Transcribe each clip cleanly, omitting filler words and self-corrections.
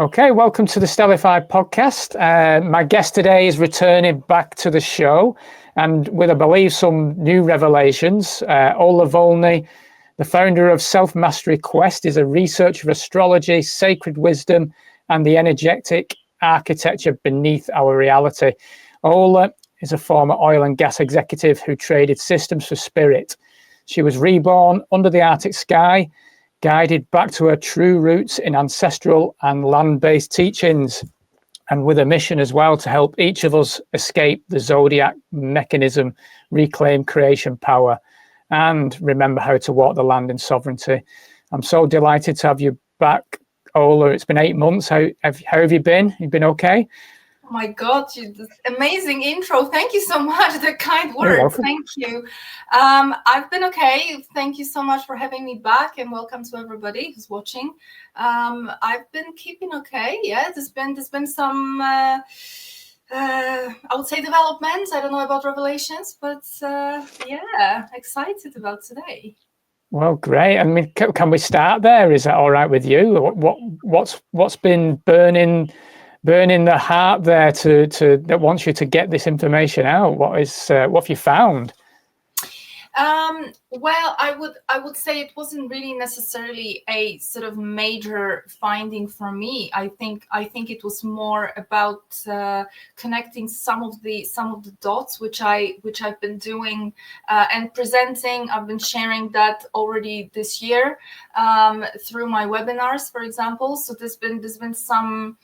Okay, welcome to the Stellify podcast. My guest today is returning back to the show, and with, I believe, some new revelations. Ola Wolny, the founder of Self-Mastery Quest, is a researcher of astrology, sacred wisdom, and the energetic architecture beneath our reality. Ola is a former oil and gas executive who traded systems for spirit. She was reborn under the Arctic sky, guided back to her true roots in ancestral and land-based teachings, and with a mission as well to help each of us escape the zodiac mechanism, reclaim creation power, and remember how to walk the land in sovereignty. I'm so delighted to have you back, Ola. It's been 8 months. How have you been? You've been okay? Oh my God, this amazing intro. Thank you so much. The kind words. Thank you. I've been okay. Thank you so much for having me back, and welcome to everybody who's watching. I've been keeping okay. Yeah, there's been some I would say developments. I don't know about revelations, but yeah, excited about today. Well, great. I mean, can we start there? Is that all right with you? What's been burning the heart there to that wants you to get this information out? What have you found? Well, I would say it wasn't really necessarily a sort of major finding for me. I think it was more about connecting some of the dots, which I've been doing and presenting. I've been sharing that already this year through my webinars, for example. So there's been some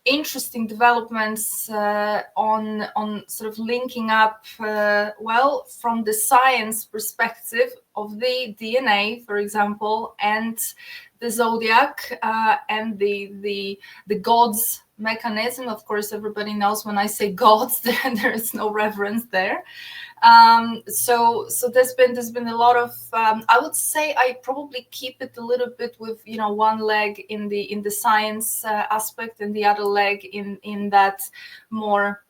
interesting developments on sort of linking up well, from the science perspective of the DNA, for example, and the zodiac and the gods mechanism. Of course, everybody knows when I say gods, there is no reverence there. So there's been a lot of I would say I probably keep it a little bit with one leg in the science aspect and the other leg in that more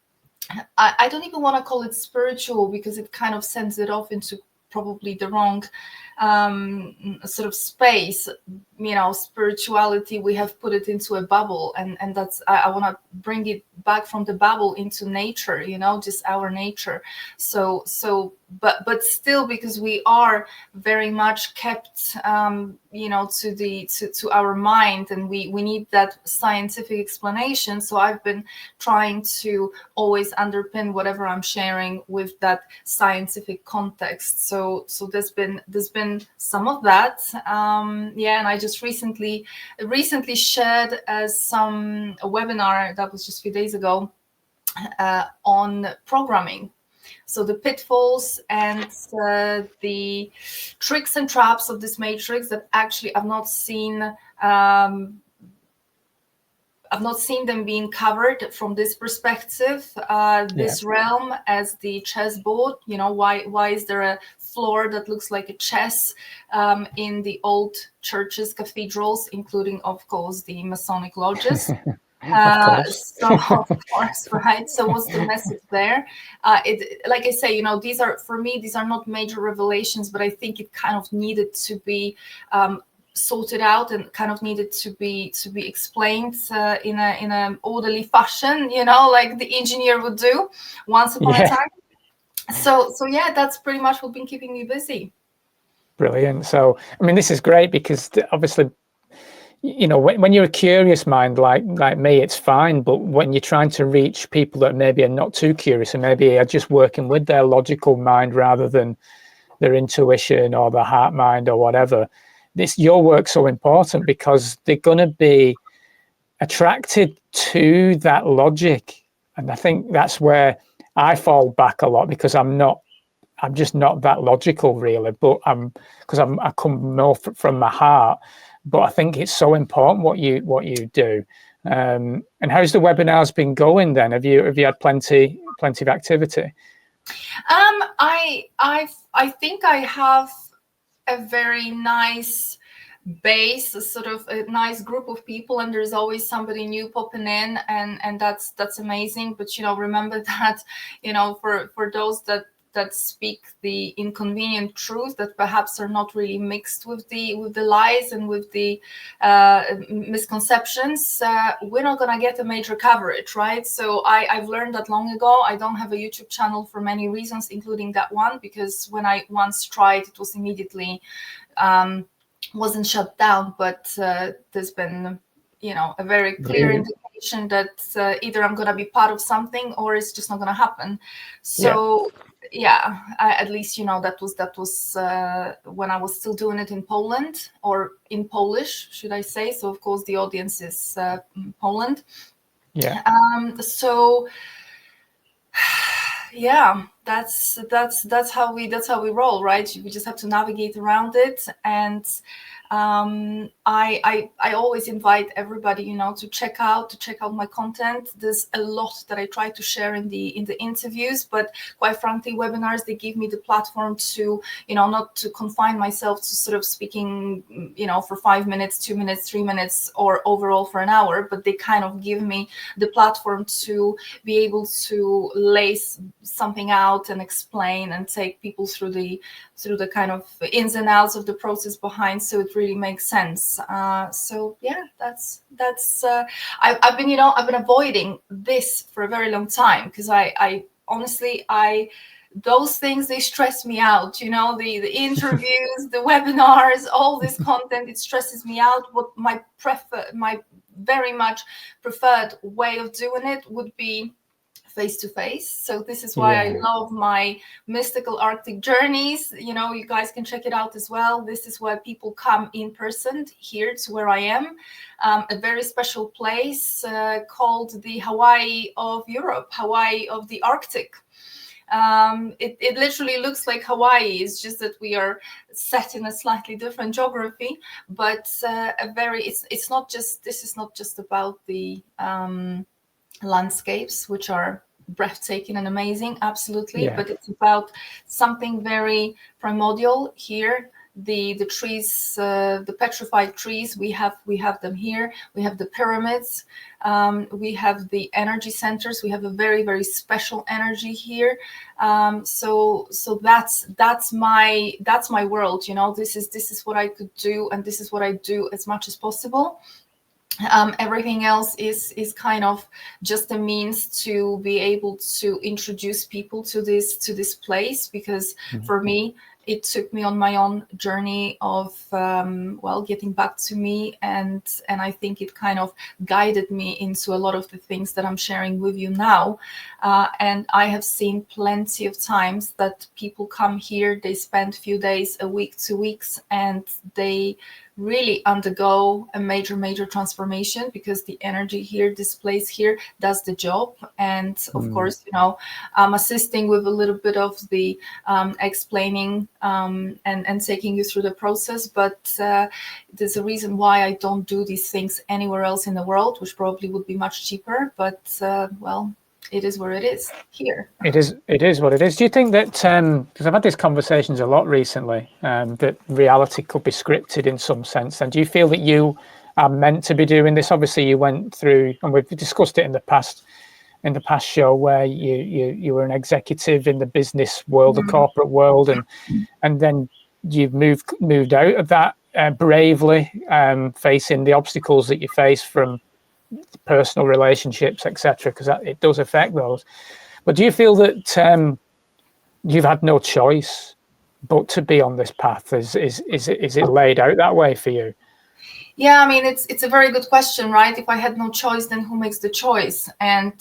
I don't even want to call it spiritual, because it kind of sends it off into probably the wrong sort of space. Spirituality, we have put it into a bubble, and that's I want to bring it back from the bubble into nature, just our nature. So but still, because we are very much kept to our mind, and we need that scientific explanation. So I've been trying to always underpin whatever I'm sharing with that scientific context. So there's been some of that, and I just recently shared a webinar that was just a few days ago on programming. So the pitfalls and the tricks and traps of this matrix that actually I've not seen them being covered from this perspective. This realm as the chessboard. Why is there a floor that looks like a chess in the old churches, cathedrals, including, of course, the Masonic lodges? Of course, right? So what's the message there? Like I say, these are not major revelations, but I think it kind of needed to be sorted out and kind of needed to be explained in an orderly fashion, like the engineer would do once upon a time. So yeah, that's pretty much what's been keeping me busy. Brilliant. So I mean, this is great, because obviously, when you're a curious mind like me, it's fine. But when you're trying to reach people that maybe are not too curious and maybe are just working with their logical mind rather than their intuition or their heart mind or whatever, your work's so important, because they're going to be attracted to that logic. And I think that's where I fall back a lot, because I'm just not that logical, really. But I come more from my heart. But I think it's so important what you do. And how's the webinars been going then? Have you had plenty of activity? I think I have a very nice base, a sort of a nice group of people, and there's always somebody new popping in, and that's amazing. But remember that for those that that speak the inconvenient truth, that perhaps are not really mixed with the lies and with the misconceptions, we're not going to get a major coverage, right? So I've learned that long ago. I don't have a YouTube channel for many reasons, including that one, because when I once tried, it was immediately wasn't shut down. But there's been, a very clear indication that either I'm going to be part of something or it's just not going to happen. So at least that was when I was still doing it in Poland, or in Polish, should I say. So of course the audience is Poland. So that's how we roll, right? We just have to navigate around it. And I always invite everybody, to check out my content. There's a lot that I try to share in the interviews, but quite frankly, webinars, they give me the platform to, not to confine myself to sort of speaking, for 5 minutes, 2 minutes, 3 minutes, or overall for an hour, but they kind of give me the platform to be able to lay something out and explain and take people through the kind of ins and outs of the process behind, so it really makes sense. So yeah, that's I've been avoiding this for a very long time, because I honestly, those things, they stress me out, the interviews, the webinars, all this content, it stresses me out. What my very much preferred way of doing it would be face-to-face. So this is why I love my mystical Arctic journeys. You guys can check it out as well. This is where people come in person. Here to where I am, a very special place called the Hawaii of Europe, Hawaii of the Arctic. It literally looks like Hawaii. It's just that we are set in a slightly different geography, but this is not just about the landscapes, which are breathtaking and amazing, absolutely, but it's about something very primordial here. The trees, the petrified trees, we have them here. We have the pyramids, we have the energy centers. We have a very, very special energy here. So that's my world. This is what I could do, and this is what I do as much as possible. Everything else is kind of just a means to be able to introduce people to this place, because for me, it took me on my own journey of getting back to me, and I think it kind of guided me into a lot of the things that I'm sharing with you now. And I have seen plenty of times that people come here, they spend a few days, a week, 2 weeks, and they really undergo a major transformation, because the energy here, this place here, does the job. And of course, I'm assisting with a little bit of the explaining and taking you through the process. But there's a reason why I don't do these things anywhere else in the world, which probably would be much cheaper. But it is where it is here. It is what it is. Do you think that, because I've had these conversations a lot recently, that reality could be scripted in some sense? And do you feel that you are meant to be doing this? Obviously, you went through, and we've discussed it in the past show, where you were an executive in the business world, the corporate world, and then you've moved out of that bravely, facing the obstacles that you face from personal relationships, etc., because it does affect those. But do you feel that you've had no choice but to be on this path? Is it laid out that way for you? Yeah, I mean, it's a very good question, right? If I had no choice, then who makes the choice? And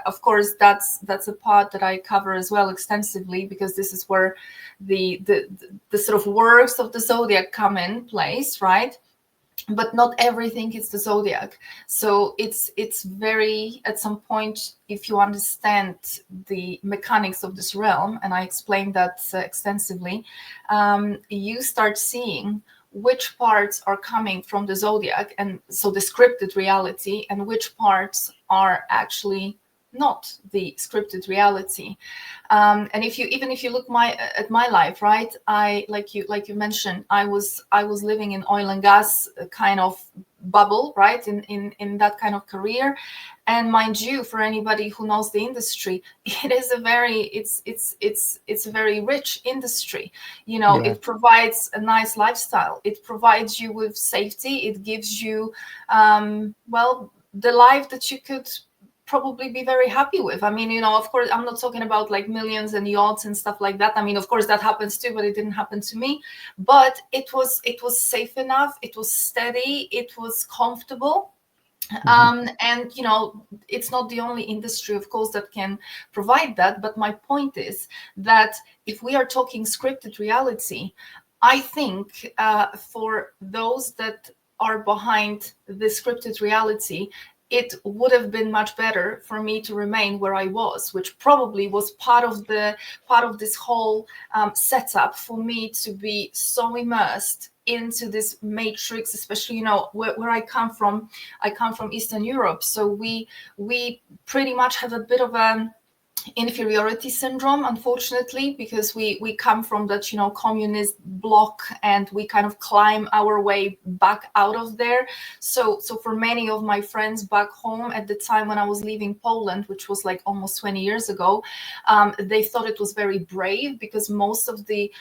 of course, that's a part that I cover as well extensively, because this is where the sort of works of the zodiac come in place, right? But not everything is the zodiac. So it's very, at some point, if you understand the mechanics of this realm, and I explained that extensively, you start seeing which parts are coming from the zodiac, and so the scripted reality, and which parts are actually not the scripted reality. And if you look at my life, right, I like you mentioned, I was living in oil and gas kind of bubble, right, in that kind of career. And mind you, for anybody who knows the industry, it is a very it's a very rich industry. It provides a nice lifestyle. It provides you with safety. It gives you the life that you could probably be very happy with. I mean, of course, I'm not talking about like millions and yachts and stuff like that. I mean, of course that happens too, but it didn't happen to me. But it was safe enough. It was steady. It was comfortable. And it's not the only industry, of course, that can provide that. But my point is that if we are talking scripted reality, I think for those that are behind the scripted reality, it would have been much better for me to remain where I was, which probably was part of this whole setup for me to be so immersed into this matrix, especially where I come from. I come from Eastern Europe, so we pretty much have a bit of a inferiority syndrome, unfortunately, because we come from that communist bloc, and we kind of climb our way back out of there. So for many of my friends back home at the time when I was leaving Poland, which was like almost 20 years ago, they thought it was very brave, because most of the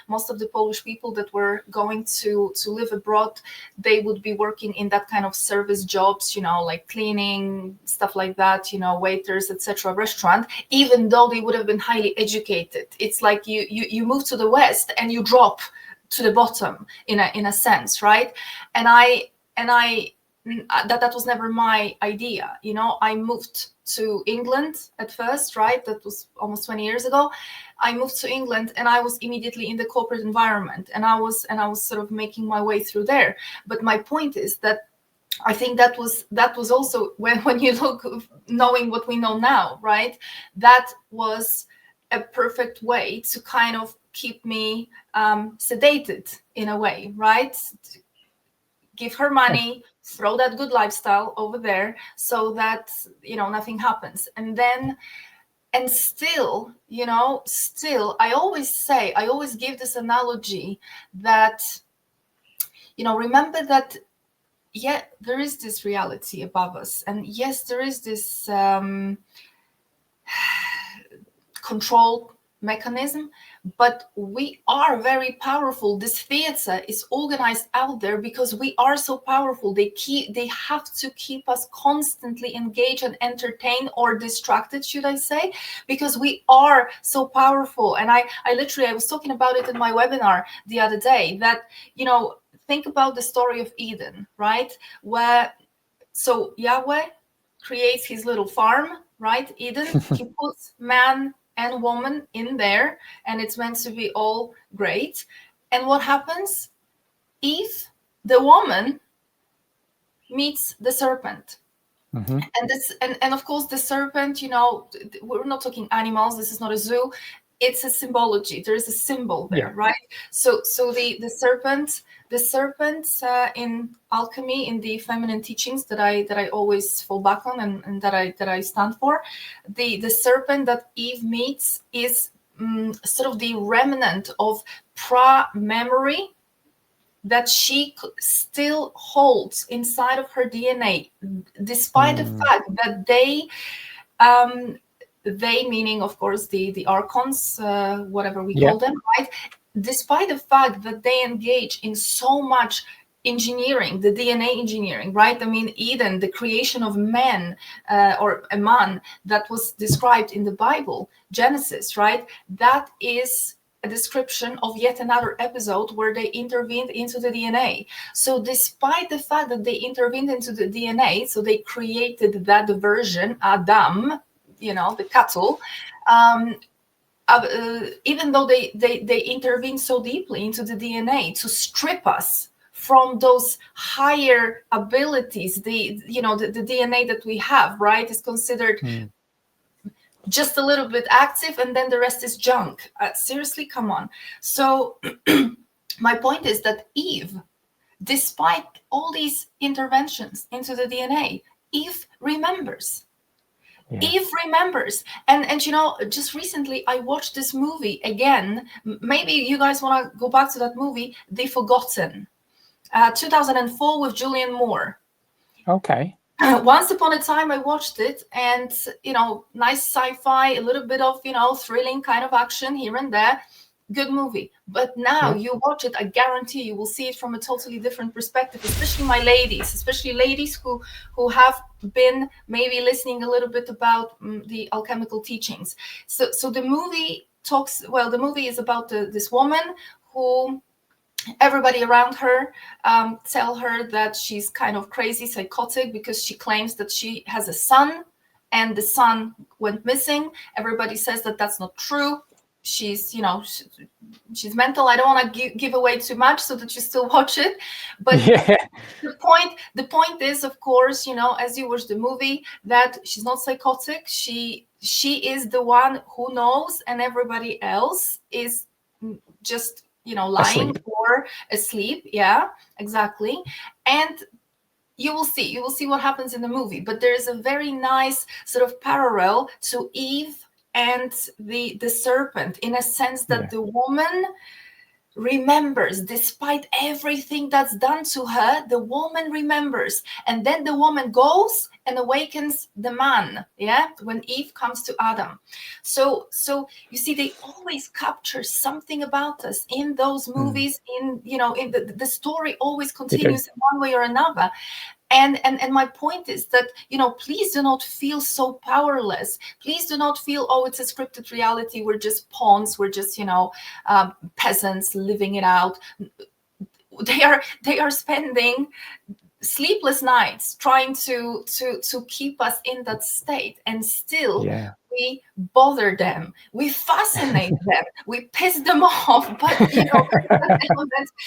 Polish people that were going to live abroad, they would be working in that kind of service jobs, like cleaning, stuff like that, waiters, etc., restaurant, even though they would have been highly educated. It's like you move to the West and you drop to the bottom in a sense, right? And I that was never my idea. I moved to England at first, right? That was almost 20 years ago. I moved to England and I was immediately in the corporate environment, and I was sort of making my way through there. But my point is that I think that was also when you look, knowing what we know now, right? That was a perfect way to kind of keep me sedated in a way, right? Give her money, throw that good lifestyle over there, so that nothing happens. And still, I always give this analogy that remember that, yeah, there is this reality above us, and yes, there is this control mechanism, but we are very powerful. This theater is organized out there because we are so powerful. They have to keep us constantly engaged and entertained, or distracted, should I say, because we are so powerful. And I was talking about it in my webinar the other day, that think about the story of Eden, right? So Yahweh creates his little farm, right? Eden, he puts man and woman in there, and it's meant to be all great. And what happens? Eve, the woman, meets the serpent. Mm-hmm. And of course the serpent, we're not talking animals, this is not a zoo. It's a symbology. There is a symbol there, right? So the serpent in alchemy, in the feminine teachings that I always fall back on, and that I stand for, the serpent that Eve meets is sort of the remnant of pra-memory that she still holds inside of her DNA, despite the fact that they meaning, of course, the archons, whatever we call them, right? Despite the fact that they engage in so much engineering, the DNA engineering, right? I mean, Eden, the creation of man, or a man that was described in the Bible, Genesis, right? That is a description of yet another episode where they intervened into the DNA. So despite the fact that they intervened into the DNA, so they created that version, Adam, the cattle, even though they intervene so deeply into the DNA to strip us from those higher abilities, the DNA that we have, right, is considered just a little bit active, and then the rest is junk. Seriously, come on. So my point is that Eve, despite all these interventions into the DNA, Eve remembers. Eve remembers, and you know, just recently I watched this movie again. Maybe you guys want to go back to that movie, The Forgotten, 2004 with Julianne Moore. Okay. Once upon a time I watched it, and you know, nice sci-fi, a little bit of, you know, thrilling kind of action here and there. Good movie. But now you watch it, I guarantee you will see it from a totally different perspective, especially my ladies, especially ladies who have been maybe listening a little bit about the alchemical teachings. So the movie talks, well, the movie is about this woman who everybody around her tell her that she's kind of crazy, psychotic, because she claims that she has a son and the son went missing. Everybody says that that's not true. She's, you know, she's mental. I don't want to give away too much so that you still watch it. But the point is, of course, you know, as you watch the movie, that she's not psychotic. She is the one who knows, and everybody else is just, you know, lying or asleep. Yeah, exactly. And you will see what happens in the movie. But there is a very nice sort of parallel to Eve and the serpent, in a sense that the woman remembers, despite everything that's done to her, the woman remembers. And then the woman goes and awakens the man, when Eve comes to Adam. So you see, they always capture something about us in those movies. In, you know, in the story always continues in one way or another. And my point is that, you know, please do not feel so powerless. Please do not feel, oh, it's a scripted reality. We're just pawns. We're just, you know, peasants living it out. They are spending sleepless nights trying to keep us in that state, and still we bother them, we fascinate them, we piss them off, but you know,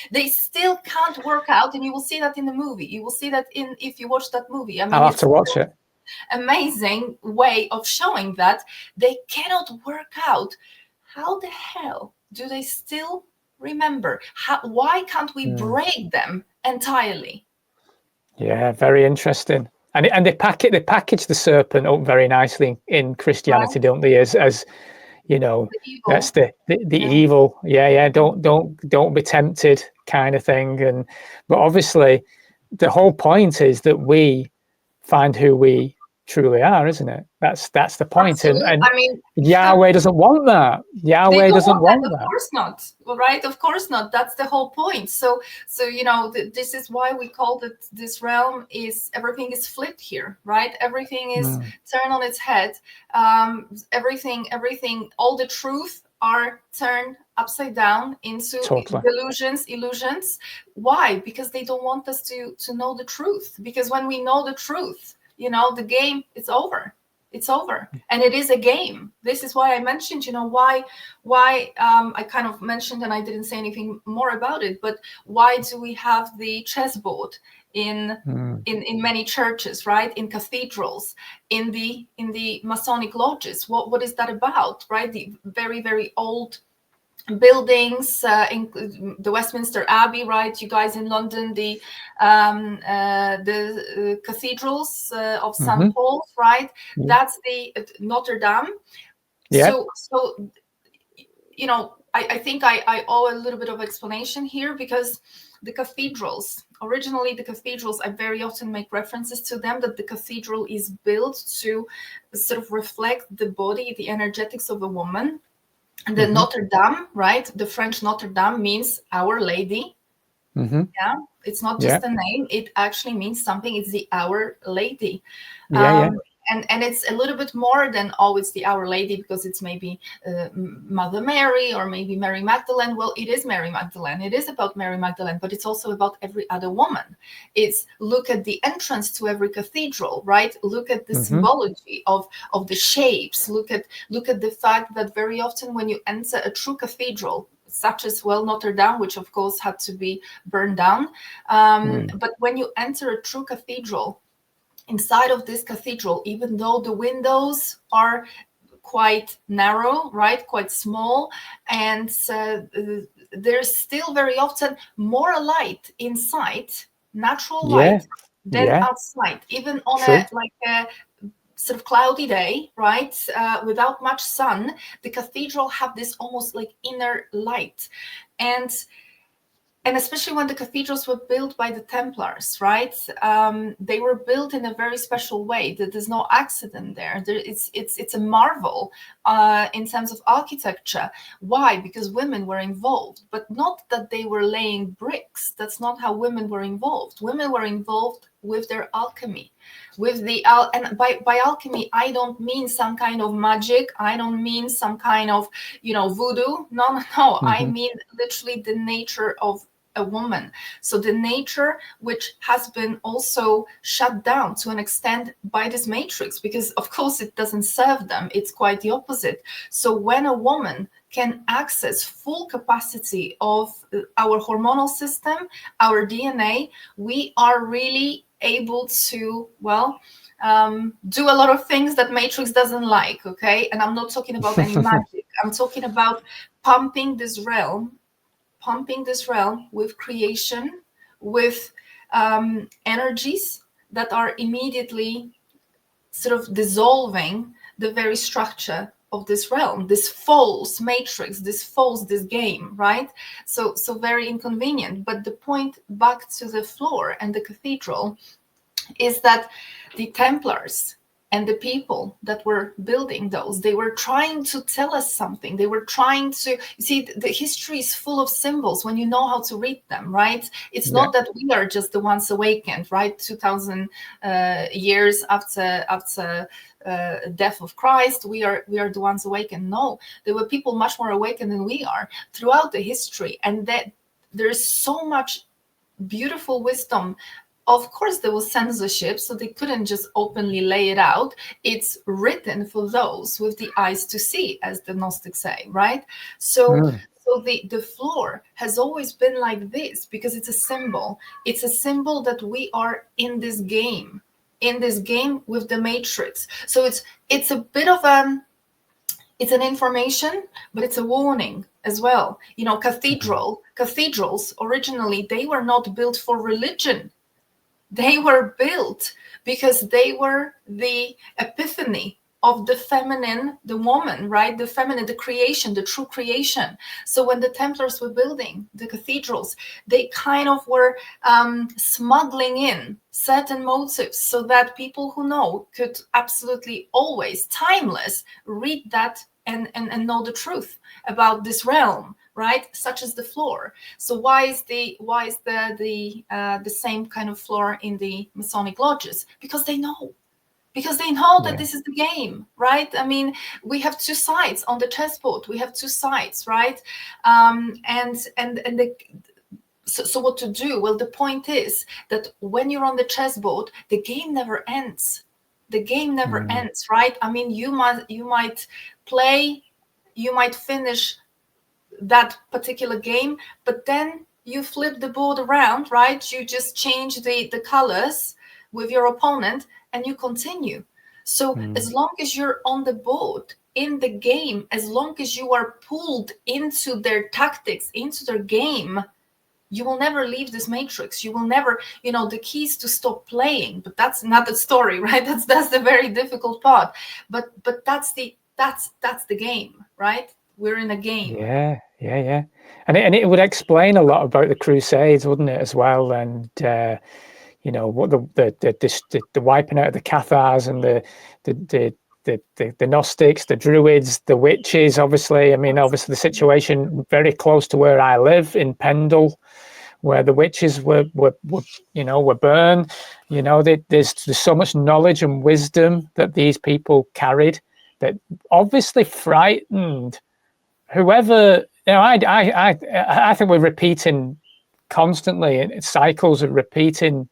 they still can't work out. And you will see that in the movie. You will see that if you watch that movie. I mean, I'll have to watch it. Amazing way of showing that they cannot work out. How the hell do they still remember? Why can't we break them entirely? Yeah, very interesting. And they package the serpent up very nicely in Christianity, don't they? As you know, that's the evil. Don't be tempted kind of thing. But obviously, the whole point is that we find who we truly are, isn't it? That's the point. Absolutely. And I mean, Yahweh doesn't want that. Yahweh doesn't want that. Of course not. Well, right? Of course not. That's the whole point. So you know, this is why we call it, this realm is, everything is flipped here, right? Everything is turned on its head. Everything, all the truth are turned upside down into illusions. Why? Because they don't want us to know the truth. Because when we know the truth, you know, the game is over. It's over. And it is a game. This is why I mentioned, you know, why I kind of mentioned, and I didn't say anything more about it, but why do we have the chessboard in many churches, right? In cathedrals, in the Masonic lodges? What is that about, right? The very, very old buildings, in the Westminster Abbey, right? You guys in London, the cathedrals of St. Paul's, right? That's the Notre Dame. So you know, I think I owe a little bit of explanation here, because the cathedrals, originally the cathedrals, I very often make references to them, that the cathedral is built to sort of reflect the body, the energetics of a woman. The Notre Dame, right? The French Notre Dame means Our Lady. Yeah, it's not just a name. It actually means something. It's the Our Lady. And it's a little bit more than, oh, it's the Our Lady because it's maybe Mother Mary or maybe Mary Magdalene. Well, it is Mary Magdalene. It is about Mary Magdalene, but it's also about every other woman. It's, look at the entrance to every cathedral, right? Look at the symbology of the shapes. Look at the fact that very often when you enter a true cathedral, such as, well, Notre Dame, which of course had to be burned down, but when you enter a true cathedral, inside of this cathedral, even though the windows are quite narrow, right, quite small, and there's still very often more light inside, natural light, than outside, even on a sort of cloudy day, right, without much sun, the cathedral have this almost like inner light. And especially when the cathedrals were built by the Templars, right? They were built in a very special way. There's no accident there. It's a marvel in terms of architecture. Why? Because women were involved, but not that they were laying bricks. That's not how women were involved. Women were involved with their alchemy, and by alchemy, I don't mean some kind of magic. I don't mean some kind of, voodoo. No. I mean literally the nature of a woman. So the nature which has been also shut down to an extent by this matrix, because of course it doesn't serve them. It's quite the opposite. So when a woman can access full capacity of our hormonal system, our DNA, we are really able to, do a lot of things that matrix doesn't like. Okay. And I'm not talking about any magic. I'm talking about pumping this realm with creation, with energies that are immediately sort of dissolving the very structure of this realm, this false matrix, this game, right? So very inconvenient. But the point, back to the floor and the cathedral, is that the Templars and the people that were building those, they were trying to tell us something. They were trying to, you see, the history is full of symbols when you know how to read them, right? It's not that we are just the ones awakened, right? 2000 years after death of Christ, we are the ones awakened. No, there were people much more awakened than we are throughout the history, and that there is so much beautiful wisdom. Of course, there was censorship, so they couldn't just openly lay it out. It's written for those with the eyes to see, as the Gnostics say, right? So the floor has always been like this because it's a symbol. It's a symbol that we are in this game with the matrix. So it's a bit of it's an information, but it's a warning as well. Cathedrals originally, they were not built for religion. They were built because they were the epiphany of the feminine, the woman, right? The feminine, the creation, the true creation. So when the Templars were building the cathedrals, they kind of were smuggling in certain motives so that people who know could absolutely always, timeless, read that and know the truth about this realm, right? Such as the floor. So why is the same kind of floor in the Masonic lodges? Because they know that this is the game, right? I mean, we have two sides on the chessboard. We have two sides, right? So what to do? Well, the point is that when you're on the chessboard, the game never ends. The game never ends, right? I mean, you might play, you might finish that particular game, but then you flip the board around, right? You just change the colors with your opponent and you continue. So as long as you're on the board, in the game, as long as you are pulled into their tactics, into their game, you will never leave this matrix. You will never, the key is to stop playing, but that's not the story, right? That's the very difficult part. But that's the game, right? We're in a game. Yeah. And it would explain a lot about the Crusades, wouldn't it, as well? And what the wiping out of the Cathars and the Gnostics, the Druids, the witches. Obviously, obviously the situation very close to where I live in Pendle, where the witches were burned. There's so much knowledge and wisdom that these people carried that obviously frightened whoever. I think we're repeating constantly in cycles of repeating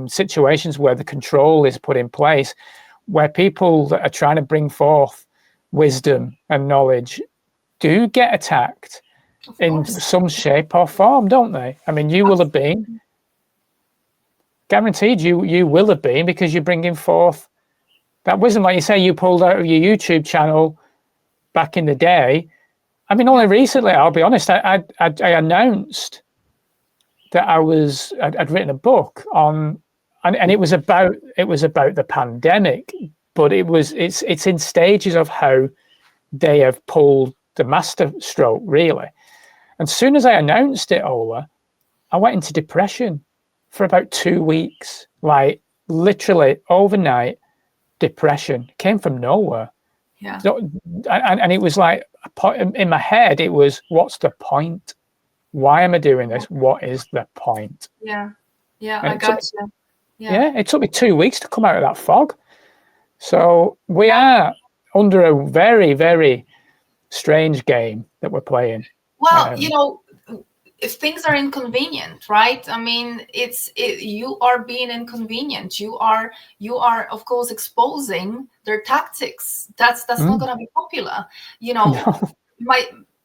situations where the control is put in place, where people that are trying to bring forth wisdom and knowledge do get attacked in some shape or form, don't they? I mean, you will have been guaranteed. You will have been, because you're bringing forth that wisdom, like you say. You pulled out of your YouTube channel back in the day. I mean, only recently, I'll be honest, I announced that I'd written a book on, and it was about the pandemic, but it's in stages of how they have pulled the master stroke, really. And as soon as I announced it, Ola, I went into depression for about 2 weeks, like literally overnight depression. Came from nowhere. Yeah. And it was like, in my head, it was, what's the point? Why am I doing this? What is the point? Yeah. Yeah, And I got you. Yeah, it took me 2 weeks to come out of that fog. So we are under a very, very strange game that we're playing. Well, if things are inconvenient, right? I mean, you are being inconvenient. You are of course exposing their tactics. That's not going to be popular. No.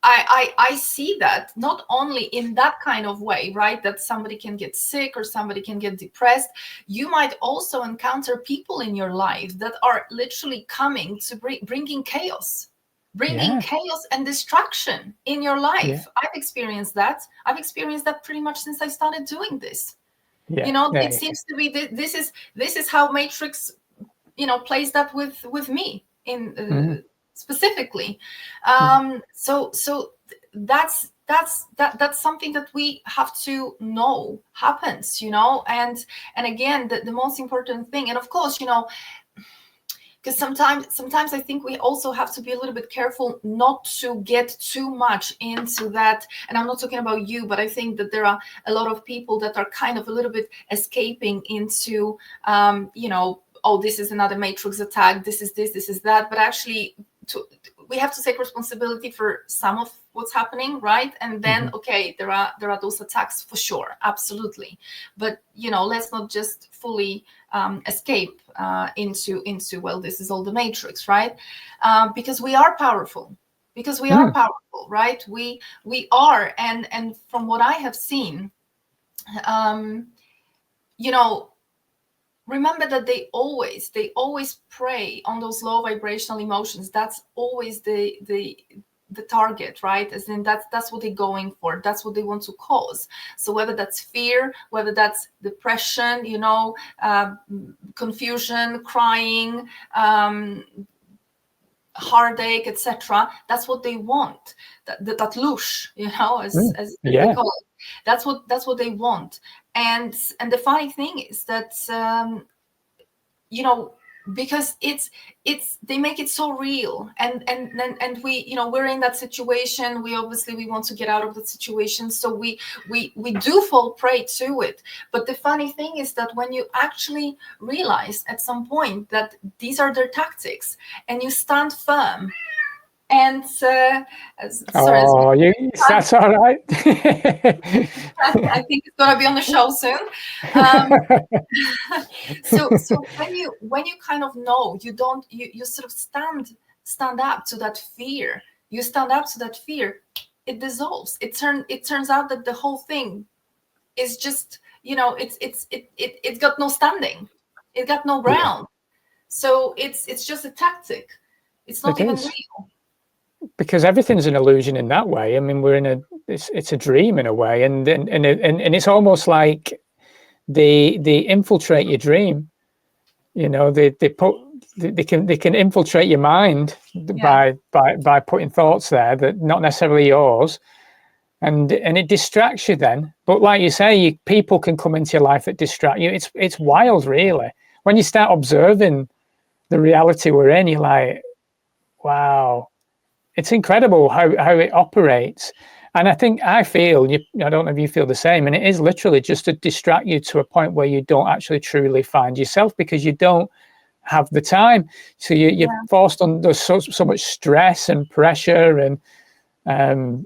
I see that not only in that kind of way, right? That somebody can get sick or somebody can get depressed. You might also encounter people in your life that are literally coming to bringing chaos. Bringing chaos and destruction in your life. Yeah. I've experienced that. I've experienced that pretty much since I started doing this. It seems to be this is how Matrix, plays that with me in specifically. So that's something that we have to know happens, and again, the most important thing, and of course, because sometimes I think we also have to be a little bit careful not to get too much into that. And I'm not talking about you, but I think that there are a lot of people that are kind of a little bit escaping into, oh, this is another Matrix attack. This is that. But actually, we have to take responsibility for some of what's happening, right? And then, okay, there are those attacks for sure, absolutely. But let's not just fully escape into well, this is all the Matrix, right? Because we are powerful. Because we are powerful, right? We are, and from what I have seen, remember that they always prey on those low vibrational emotions. That's always the target, right? As in that's what they're going for. That's what they want to cause. So whether that's fear, whether that's depression, confusion, crying, heartache, etc. That's what they want. That lush, as they call it. That's what they want. And the funny thing is that because it's they make it so real, and we we're in that situation. We want to get out of that situation, so we do fall prey to it. But the funny thing is that when you actually realize at some point that these are their tactics, and you stand firm. And that's all right. I think it's gonna be on the show soon. So when you kind of know, you sort of stand up to that fear. You stand up to that fear. It dissolves. It turns out that the whole thing is just it's got no standing. It got no ground. So it's just a tactic. It's not even real. Because everything's an illusion in that way. I mean, it's a dream in a way, and it's almost like they infiltrate your dream. They can infiltrate your mind by putting thoughts there that not necessarily yours, and it distracts you then. But like you say, people can come into your life that distract you. It's wild, really. When you start observing the reality we're in, you're like, wow. It's incredible how it operates. And I feel, I don't know if you feel the same, and it is literally just to distract you to a point where you don't actually truly find yourself, because you don't have the time. So you're forced under so much stress and pressure, and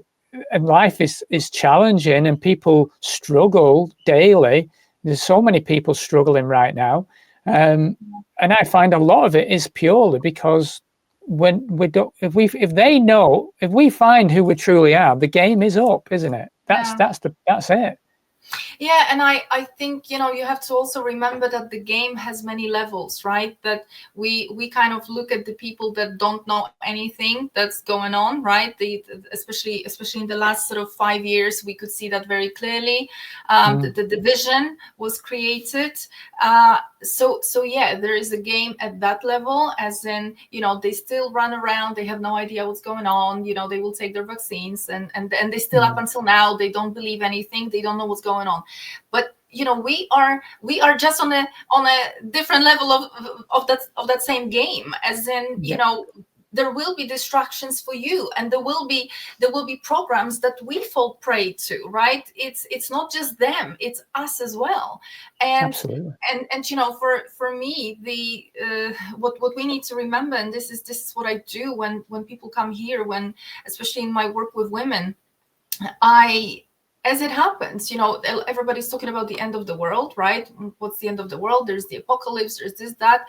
life is challenging, and people struggle daily. There's so many people struggling right now. And I find a lot of it is purely because when if we find who we truly are, the game is up, isn't it? That's it. Yeah, and I think, you have to also remember that the game has many levels, right? That we kind of look at the people that don't know anything that's going on, right? Especially in the last sort of 5 years, we could see that very clearly. The division was created. So yeah, there is a game at that level, as in, they still run around, they have no idea what's going on, they will take their vaccines, and they still, up until now, they don't believe anything, they don't know what's going on. But we are just on a different level of that same game, as in, there will be distractions for you, and there will be programs that we fall prey to, right? It's not just them, it's us as well. And Absolutely. and for me, the what we need to remember, and this is what I do when people come here, when, especially in my work with women, as it happens, everybody's talking about the end of the world, right? What's the end of the world? There's the apocalypse, there's this, that,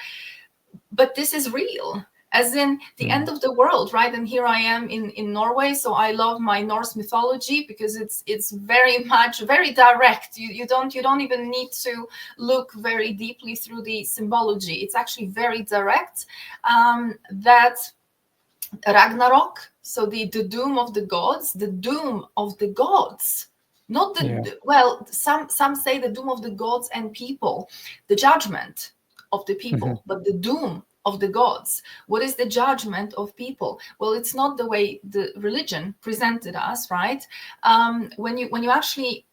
but this is real, as in the end of the world, right? And here I am in Norway, so I love my Norse mythology, because it's very much, very direct. You don't even need to look very deeply through the symbology. It's actually very direct. That Ragnarok, so the doom of the gods, not the well, some say the doom of the gods and people, the judgment of the people, but the doom of the gods. What is the judgment of people? Well, it's not the way the religion presented us, right? When you actually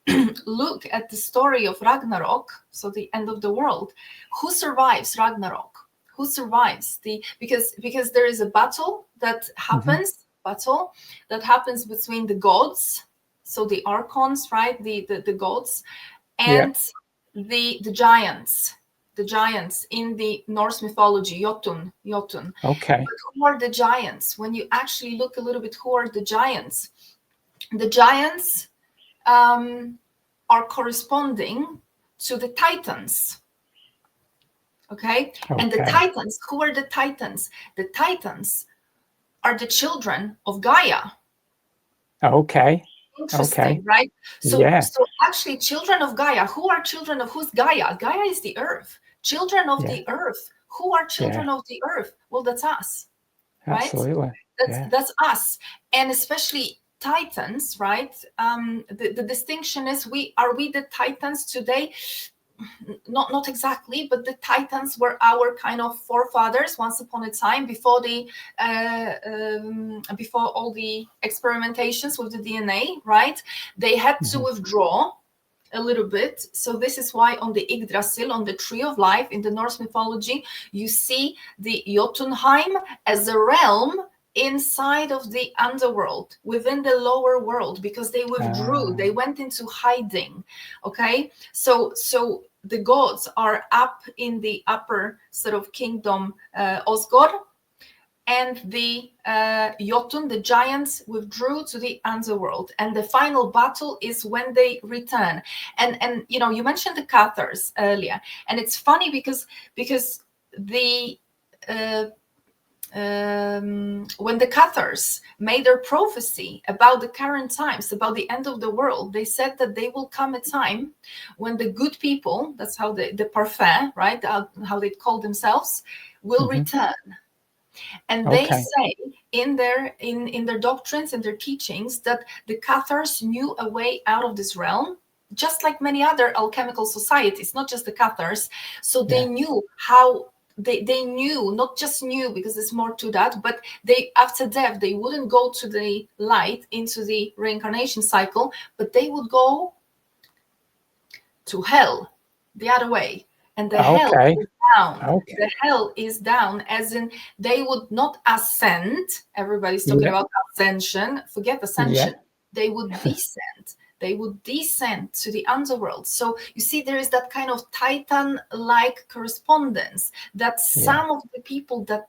look at the story of Ragnarok, so the end of the world, who survives Ragnarok? Who survives because there is a battle that happens, between the gods, so the archons, right, the gods, and the giants in the Norse mythology, Jotun. Okay. But who are the giants? When you actually look a little bit, who are the giants? The giants are corresponding to the titans. Okay? And the titans, who are the titans? The titans are the children of Gaia. Okay. Interesting, right? So actually, children of Gaia, who are children of who's Gaia? Gaia is the earth. Children of the earth. Who are children of the earth? Well, that's us, right? Absolutely. That's us. And especially titans, right? The distinction is, are we the titans today? Not exactly, but the titans were our kind of forefathers once upon a time, before all the experimentations with the DNA, right? They had to withdraw a little bit. So this is why on the Yggdrasil, on the tree of life in the Norse mythology, you see the Jotunheim as a realm inside of the underworld, within the lower world, because they withdrew, they went into hiding. Okay, so the gods are up in the upper sort of kingdom, Osgore, and the Jotun, the giants, withdrew to the underworld. And the final battle is when they return. And you mentioned the Cathars earlier, and it's funny because the when the Cathars made their prophecy about the current times, about the end of the world, they said that there will come a time when the good people, that's how the parfait, right, how they call themselves, will return. And they say in their doctrines and their teachings that the Cathars knew a way out of this realm, just like many other alchemical societies, not just the Cathars. So they knew how. They knew, not just knew, because there's more to that, but they, after death, they wouldn't go to the light, into the reincarnation cycle, but they would go to hell, the other way. And the hell is down. The hell is down, as in they would not ascend. Everybody's talking about ascension. Forget ascension. They would descend. They would descend to the underworld. So you see, there is that kind of Titan-like correspondence that some of the people that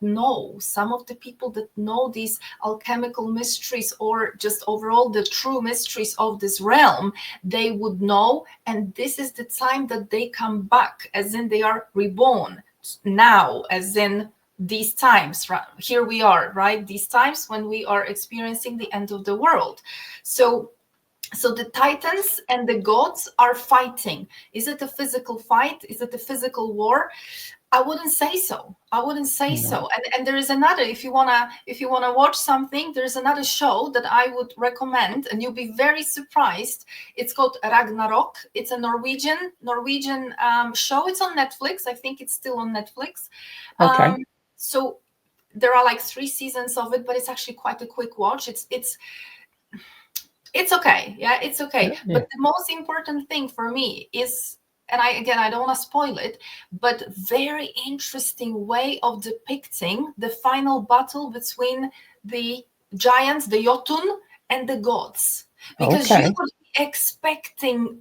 know these alchemical mysteries, or just overall the true mysteries of this realm, they would know. And this is the time that they come back, as in they are reborn now, as in these times, right? Here we are, right? These times when we are experiencing the end of the world. So So the titans and the gods are fighting. Is it a physical fight? Is it a physical war? I wouldn't say so. I wouldn't say so. And there is another, if you wanna watch something, there's another show that I would recommend, and you'll be very surprised. It's called Ragnarok. It's a Norwegian show. It's on Netflix. I think it's still on Netflix. Okay. So there are like 3 seasons of it, but it's actually quite a quick watch. It's okay. Yeah, it's okay. Yeah. But the most important thing for me is, and I don't want to spoil it, but very interesting way of depicting the final battle between the giants, the Jotun, and the gods. Because you would be expecting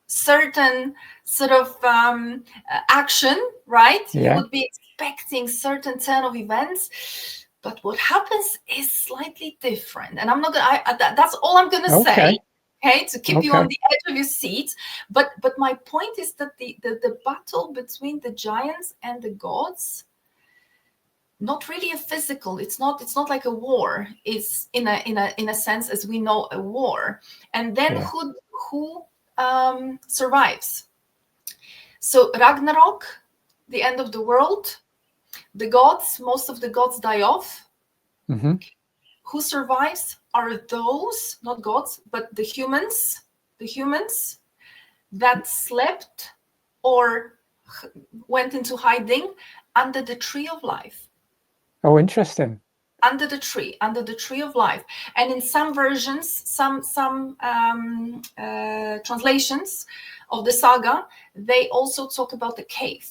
certain sort of action, right? Yeah. You would be expecting certain turn of events. But what happens is slightly different, and I'm not gonna. That's all I'm gonna say. Okay, to keep you on the edge of your seat. But my point is that the battle between the giants and the gods, not really a physical. It's not like a war. It's in a sense as we know a war. And then who survives? So Ragnarok, the end of the world. The gods, most of the gods die off. Mm-hmm. Who survives are those, not gods, but the humans that slept or went into hiding under the tree of life. Oh, interesting. Under the tree of life. And in some versions, some translations of the saga, they also talk about the cave.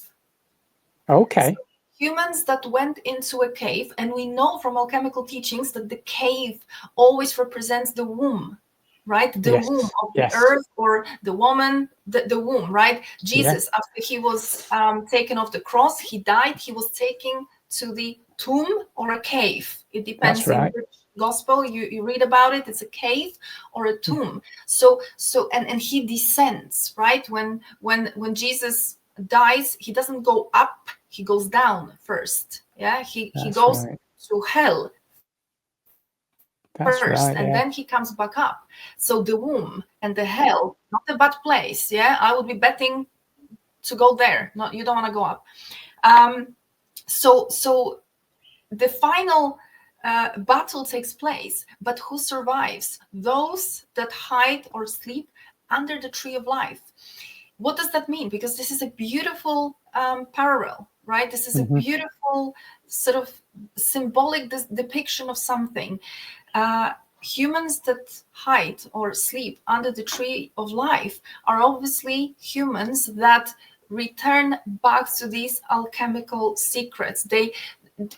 Okay. So humans that went into a cave, and we know from alchemical teachings that the cave always represents the womb, right? The womb of the earth, or the woman, the womb, right? Jesus, after he was taken off the cross, he died, he was taken to the tomb or a cave. It depends in which gospel you read about it. It's a cave or a tomb. So and he descends, right? When Jesus dies, he doesn't go up, he goes down first. Yeah, he goes to hell first, and then he comes back up. So the womb and the hell, not a bad place. Yeah, I would be betting to go there. No, you don't want to go up. So the final battle takes place, but who survives? Those that hide or sleep under the tree of life. What does that mean? Because this is a beautiful parallel, right? This is a beautiful sort of symbolic depiction of something. Humans that hide or sleep under the tree of life are obviously humans that return back to these alchemical secrets.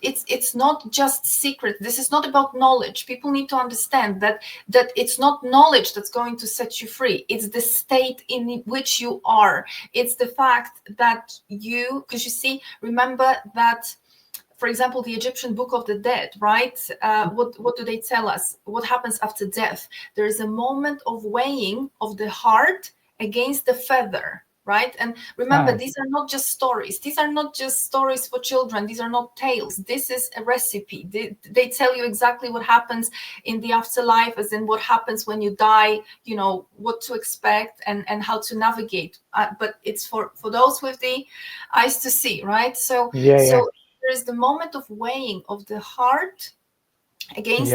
It's not just secret. This is not about knowledge. People need to understand that it's not knowledge that's going to set you free. It's the state in which you are. It's the fact that because you see, remember that, for example, the Egyptian Book of the Dead, right? What do they tell us? What happens after death? There is a moment of weighing of the heart against the feather. Right? And remember, these are not just stories. These are not just stories for children. These are not tales. This is a recipe. They tell you exactly what happens in the afterlife, as in what happens when you die, what to expect and how to navigate. But it's for those with the eyes to see, right? So there is the moment of weighing of the heart against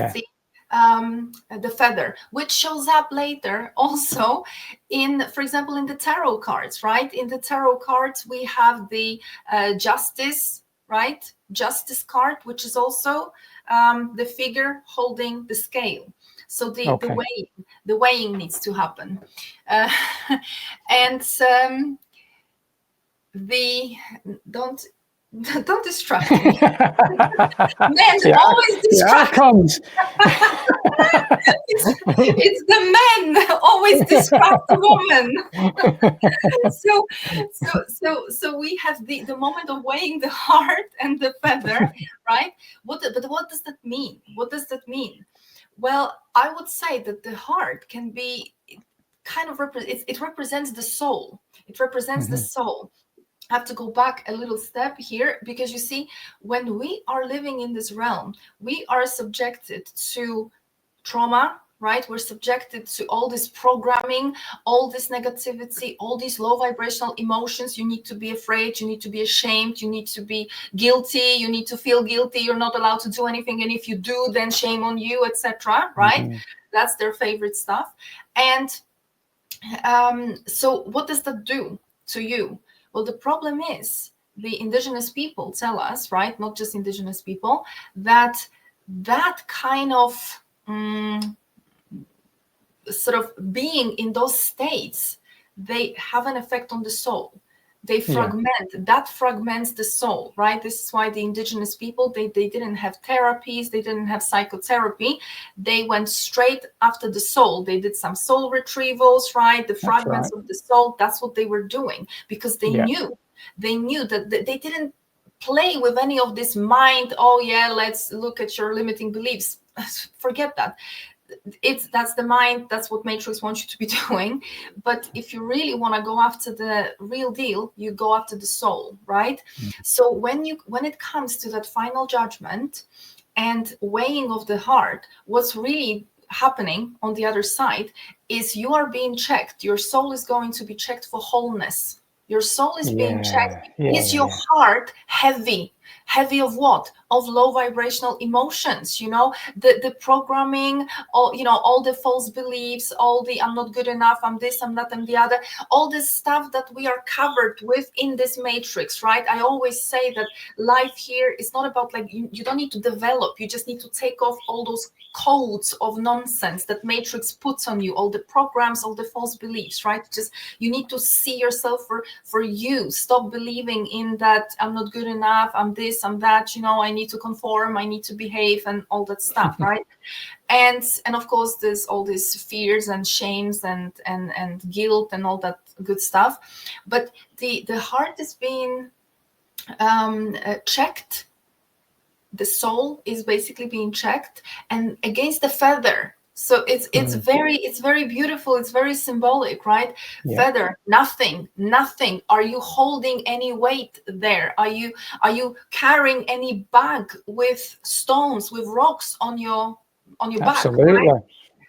the feather, which shows up later also for example, in the tarot cards, right? In the tarot cards, we have the justice, right? Justice card, which is also the figure holding the scale. So the weighing needs to happen. Don't distract me. Men always distract. It's the men always distract the woman. So we have the moment of weighing the heart and the feather, right? But what does that mean? What does that mean? Well, I would say that the heart can be kind of it represents the soul. It represents the soul. I have to go back a little step here, because you see, when we are living in this realm, we are subjected to trauma, right? We're subjected to all this programming, all this negativity, all these low vibrational emotions. You need to be afraid, you need to be ashamed, you need to be guilty, you need to feel guilty, you're not allowed to do anything, and if you do, then shame on you, etc., right? That's their favorite stuff. And so what does that do to you? Well, the problem is the indigenous people tell us, right, not just indigenous people, that kind of sort of being in those states, they have an effect on the soul. They fragment, that fragments the soul, right? This is why the indigenous people, they didn't have therapies, they didn't have psychotherapy. They went straight after the soul. They did some soul retrievals, right? The fragments of the soul, that's what they were doing, because they knew that they didn't play with any of this mind. Oh yeah, let's look at your limiting beliefs. Forget that. That's the mind, that's what Matrix wants you to be doing. But if you really want to go after the real deal, you go after the soul, right? So when it comes to that final judgment and weighing of the heart, what's really happening on the other side is you are being checked. Your soul is going to be checked for wholeness. Your soul is being checked. Is your heart heavy? Heavy of what? Of low vibrational emotions, the programming, all the false beliefs, all the I'm not good enough, I'm this, I'm that, and the other, all this stuff that we are covered with in this matrix, right? I always say that life here is not about like, you don't need to develop, you just need to take off all those codes of nonsense that matrix puts on you, all the programs, all the false beliefs, right? Just you need to see yourself for you. Stop believing in that I'm not good enough, I'm this, I'm that, I need to conform, I need to behave, and all that stuff, right? And of course there's all these fears and shames and guilt and all that good stuff. But the heart is being checked. The soul is basically being checked, and against the feather. So it's very beautiful. It's very symbolic, right? Yeah. Feather, nothing. Are you holding any weight there? Are you carrying any bag with stones, with rocks on your back? Absolutely. Right?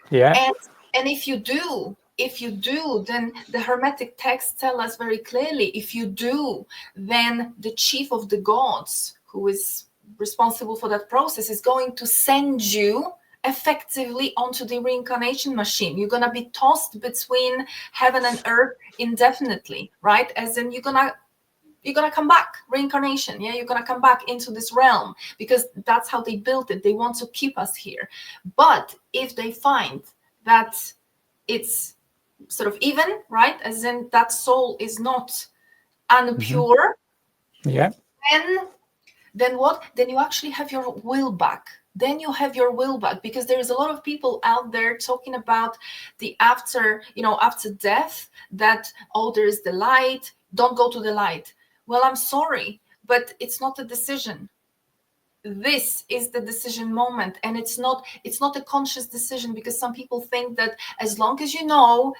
Yeah. And if you do, then the Hermetic texts tell us very clearly, if you do, then the chief of the gods, who is responsible for that process, is going to send you effectively onto the reincarnation machine. You're gonna be tossed between heaven and earth indefinitely, right? As in you're gonna come back, reincarnation. Yeah, you're gonna come back into this realm, because that's how they built it. They want to keep us here. But if they find that it's sort of even, right, as in that soul is not unpure, yeah, then what? Then you actually have your will back. Then you have your will back, because there is a lot of people out there talking about the after death, that, oh, there's the light, don't go to the light. Well, I'm sorry, but it's not a decision. This is the decision moment, and it's not a conscious decision, because some people think that as long as you know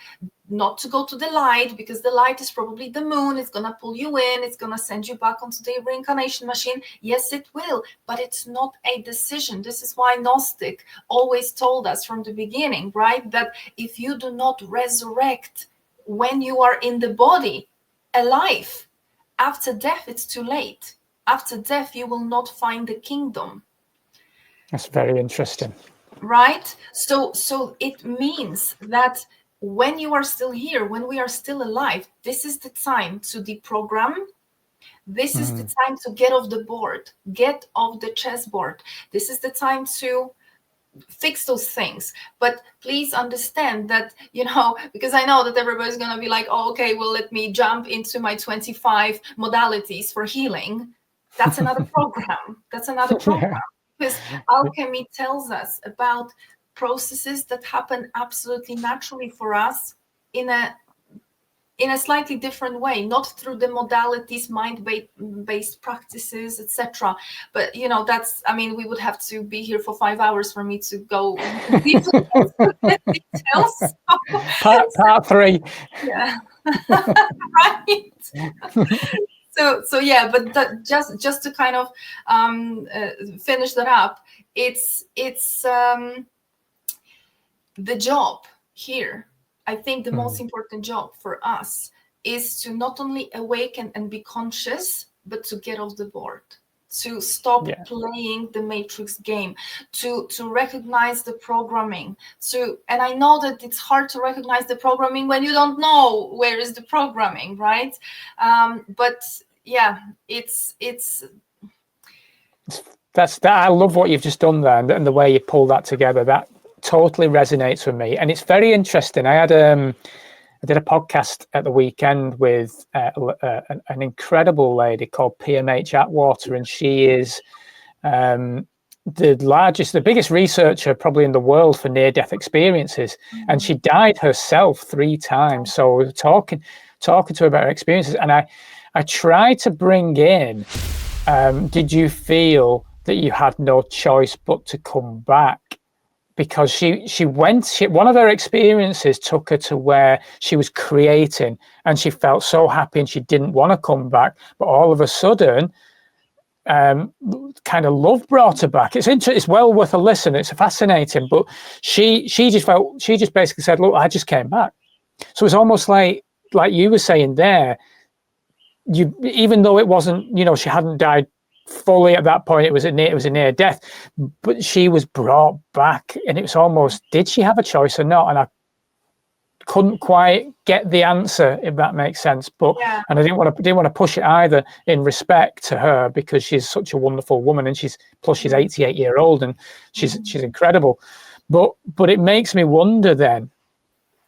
not to go to the light, because the light is probably the moon, it's going to pull you in, it's going to send you back onto the reincarnation machine. Yes, it will, but it's not a decision. This is why Gnostic always told us from the beginning, right, that if you do not resurrect when you are in the body alive, after death it's too late. After death you will not find the kingdom. That's very interesting, right? So it means that when you are still here, when we are still alive, this is the time to deprogram. This is the time to get off the board, get off the chessboard. This is the time to fix those things. But please understand that, because I know that everybody's going to be like, oh, okay, well, let me jump into my 25 modalities for healing. That's another program. Yeah. Because alchemy tells us about processes that happen absolutely naturally for us in a slightly different way, not through the modalities, mind-based practices, etc. But that's, we would have to be here for 5 hours for me to go into the details. Part 3. Yeah. Right. So yeah, but that, just to kind of finish that up, it's the job here, I think the most important job for us is to not only awaken and be conscious, but to get off the board, to stop playing the matrix game, to recognize the programming, and I know that it's hard to recognize the programming when you don't know where is the programming, right? But yeah, that's that. I love what you've just done there, and the way you pull that together. That totally resonates with me, and it's very interesting. I did a podcast at the weekend with an incredible lady called PMH Atwater, and she is the biggest researcher probably in the world for near-death experiences, and she died herself 3 times. So we were talking to her about her experiences, and I tried to bring in, did you feel that you had no choice but to come back? Because one of her experiences took her to where she was creating and she felt so happy and she didn't want to come back, but all of a sudden kind of love brought her back. It's well worth a listen. It's fascinating, but she just basically said, look, I just came back. So it's almost like you were saying there, even though it wasn't, she hadn't died fully at that point, it was a near death, but she was brought back, and it was almost, did she have a choice or not? And I couldn't quite get the answer, if that makes sense. But and I didn't want to push it either, in respect to her, because she's such a wonderful woman, and she's 88-year-old, and she's incredible. But it makes me wonder then,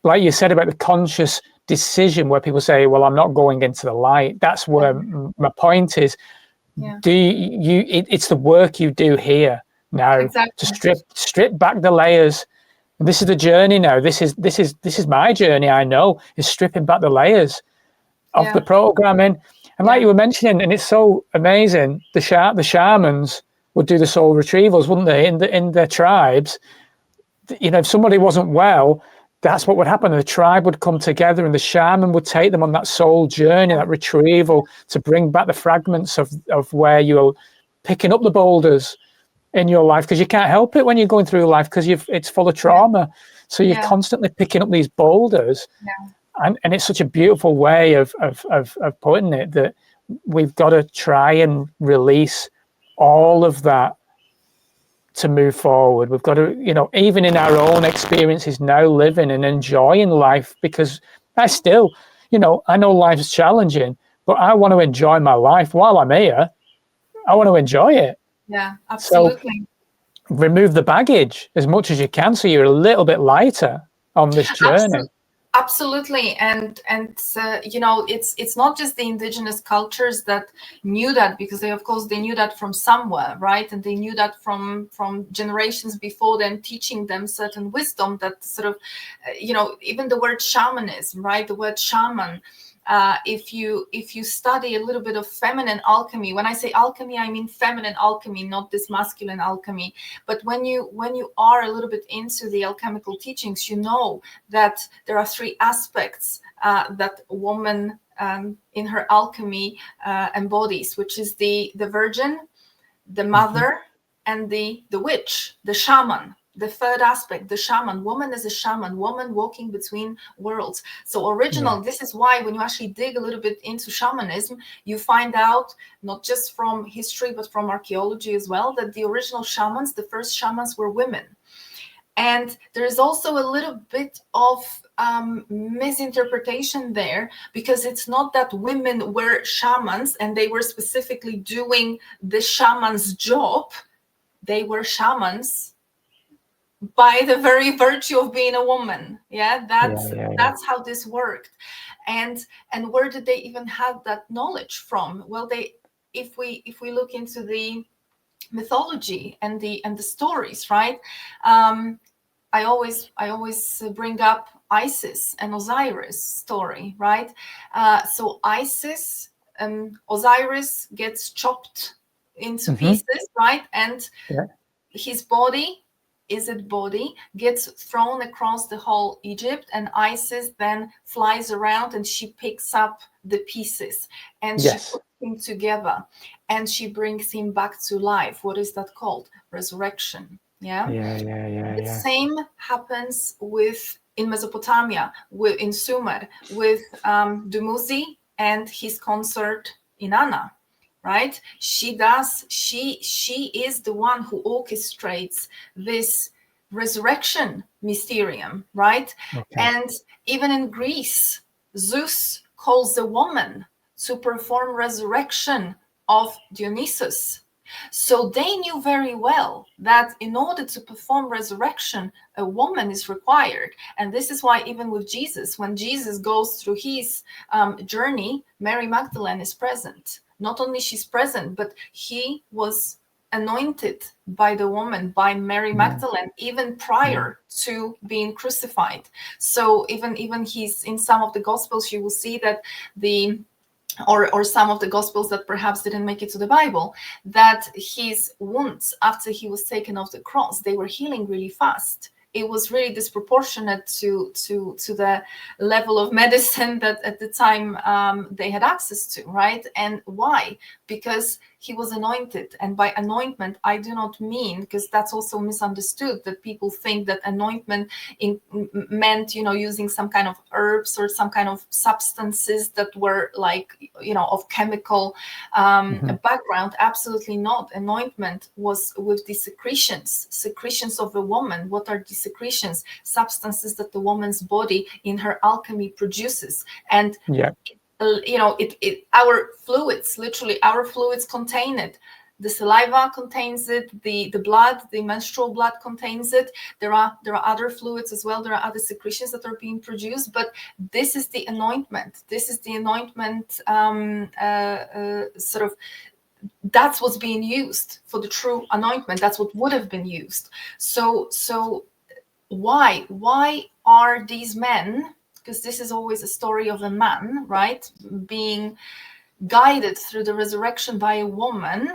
like you said about the conscious decision, where people say, well, I'm not going into the light. That's where my point is. It's the work you do here now to strip back the layers. And this is the journey now. This is my journey. I know, is stripping back the layers of the programming. And like you were mentioning, and it's so amazing, the shamans would do the soul retrievals, wouldn't they? In their tribes, if somebody wasn't well, that's what would happen. The tribe would come together, and the shaman would take them on that soul journey, that retrieval, to bring back the fragments of where you're picking up the boulders in your life, because you can't help it when you're going through life, because it's full of trauma. So you're constantly picking up these boulders, and it's such a beautiful way of putting it, that we've got to try and release all of that to move forward. We've got to, even in our own experiences now, living and enjoying life, because I still, I know life's challenging, but I want to enjoy my life while I'm here. I want to enjoy it. Yeah, absolutely. So remove the baggage as much as you can, so you're a little bit lighter on this journey. Absolutely, and it's not just the indigenous cultures that knew that, because they knew that from somewhere, right? And they knew that from generations before them, teaching them certain wisdom that sort of, even the word shamanism, right? The word shaman. If you study a little bit of feminine alchemy, when I say alchemy, I mean feminine alchemy, not this masculine alchemy. But when you are a little bit into the alchemical teachings, you know that there are 3 aspects that a woman in her alchemy embodies, which is the virgin, the mother, and the witch, the shaman. The 3rd aspect, the shaman. Woman is a shaman, woman walking between worlds. So this is why when you actually dig a little bit into shamanism, you find out, not just from history, but from archaeology as well, that the original shamans, the first shamans, were women. And there is also a little bit of misinterpretation there, because it's not that women were shamans and they were specifically doing the shaman's job. They were shamans by the very virtue of being a woman. That's how this worked. And where did they even have that knowledge from? Well, if we look into the mythology and the stories, right? I always bring up Isis and Osiris story, right? So Isis, Osiris gets chopped into pieces, right? And his body gets thrown across the whole Egypt, and Isis then flies around and she picks up the pieces and she puts him together and she brings him back to life. What is that called? Resurrection. Yeah. The Yeah. same happens in Mesopotamia, in Sumer, with Dumuzi and his consort Inanna, right? She is the one who orchestrates this resurrection mysterium, right? Okay. And even in Greece, Zeus calls a woman to perform resurrection of Dionysus. So they knew very well that in order to perform resurrection, a woman is required. And this is why even with Jesus, when Jesus goes through his journey, Mary Magdalene is present. Not only she's present, but he was anointed by the woman, by Mary Magdalene, even prior to being crucified. So even he's in some of the Gospels, you will see that or some of the Gospels that perhaps didn't make it to the Bible, that his wounds after he was taken off the cross, they were healing really fast. It was really disproportionate to the level of medicine that at the time they had access to, right? And why? Because he was anointed. And by anointment, I do not mean, because that's also misunderstood, that people think that anointment meant, using some kind of herbs or some kind of substances that were like, of chemical background. Absolutely not. Anointment was with the secretions of a woman. What are the secretions? Substances that the woman's body in her alchemy produces. And our fluids, literally our fluids contain it. The saliva contains it, the blood, the menstrual blood contains it. There are other fluids as well. There are other secretions that are being produced, but this is the anointment. This is the anointment that's what's being used for the true anointment. That's what would have been used. So why are these men, because this is always a story of a man, right, being guided through the resurrection by a woman?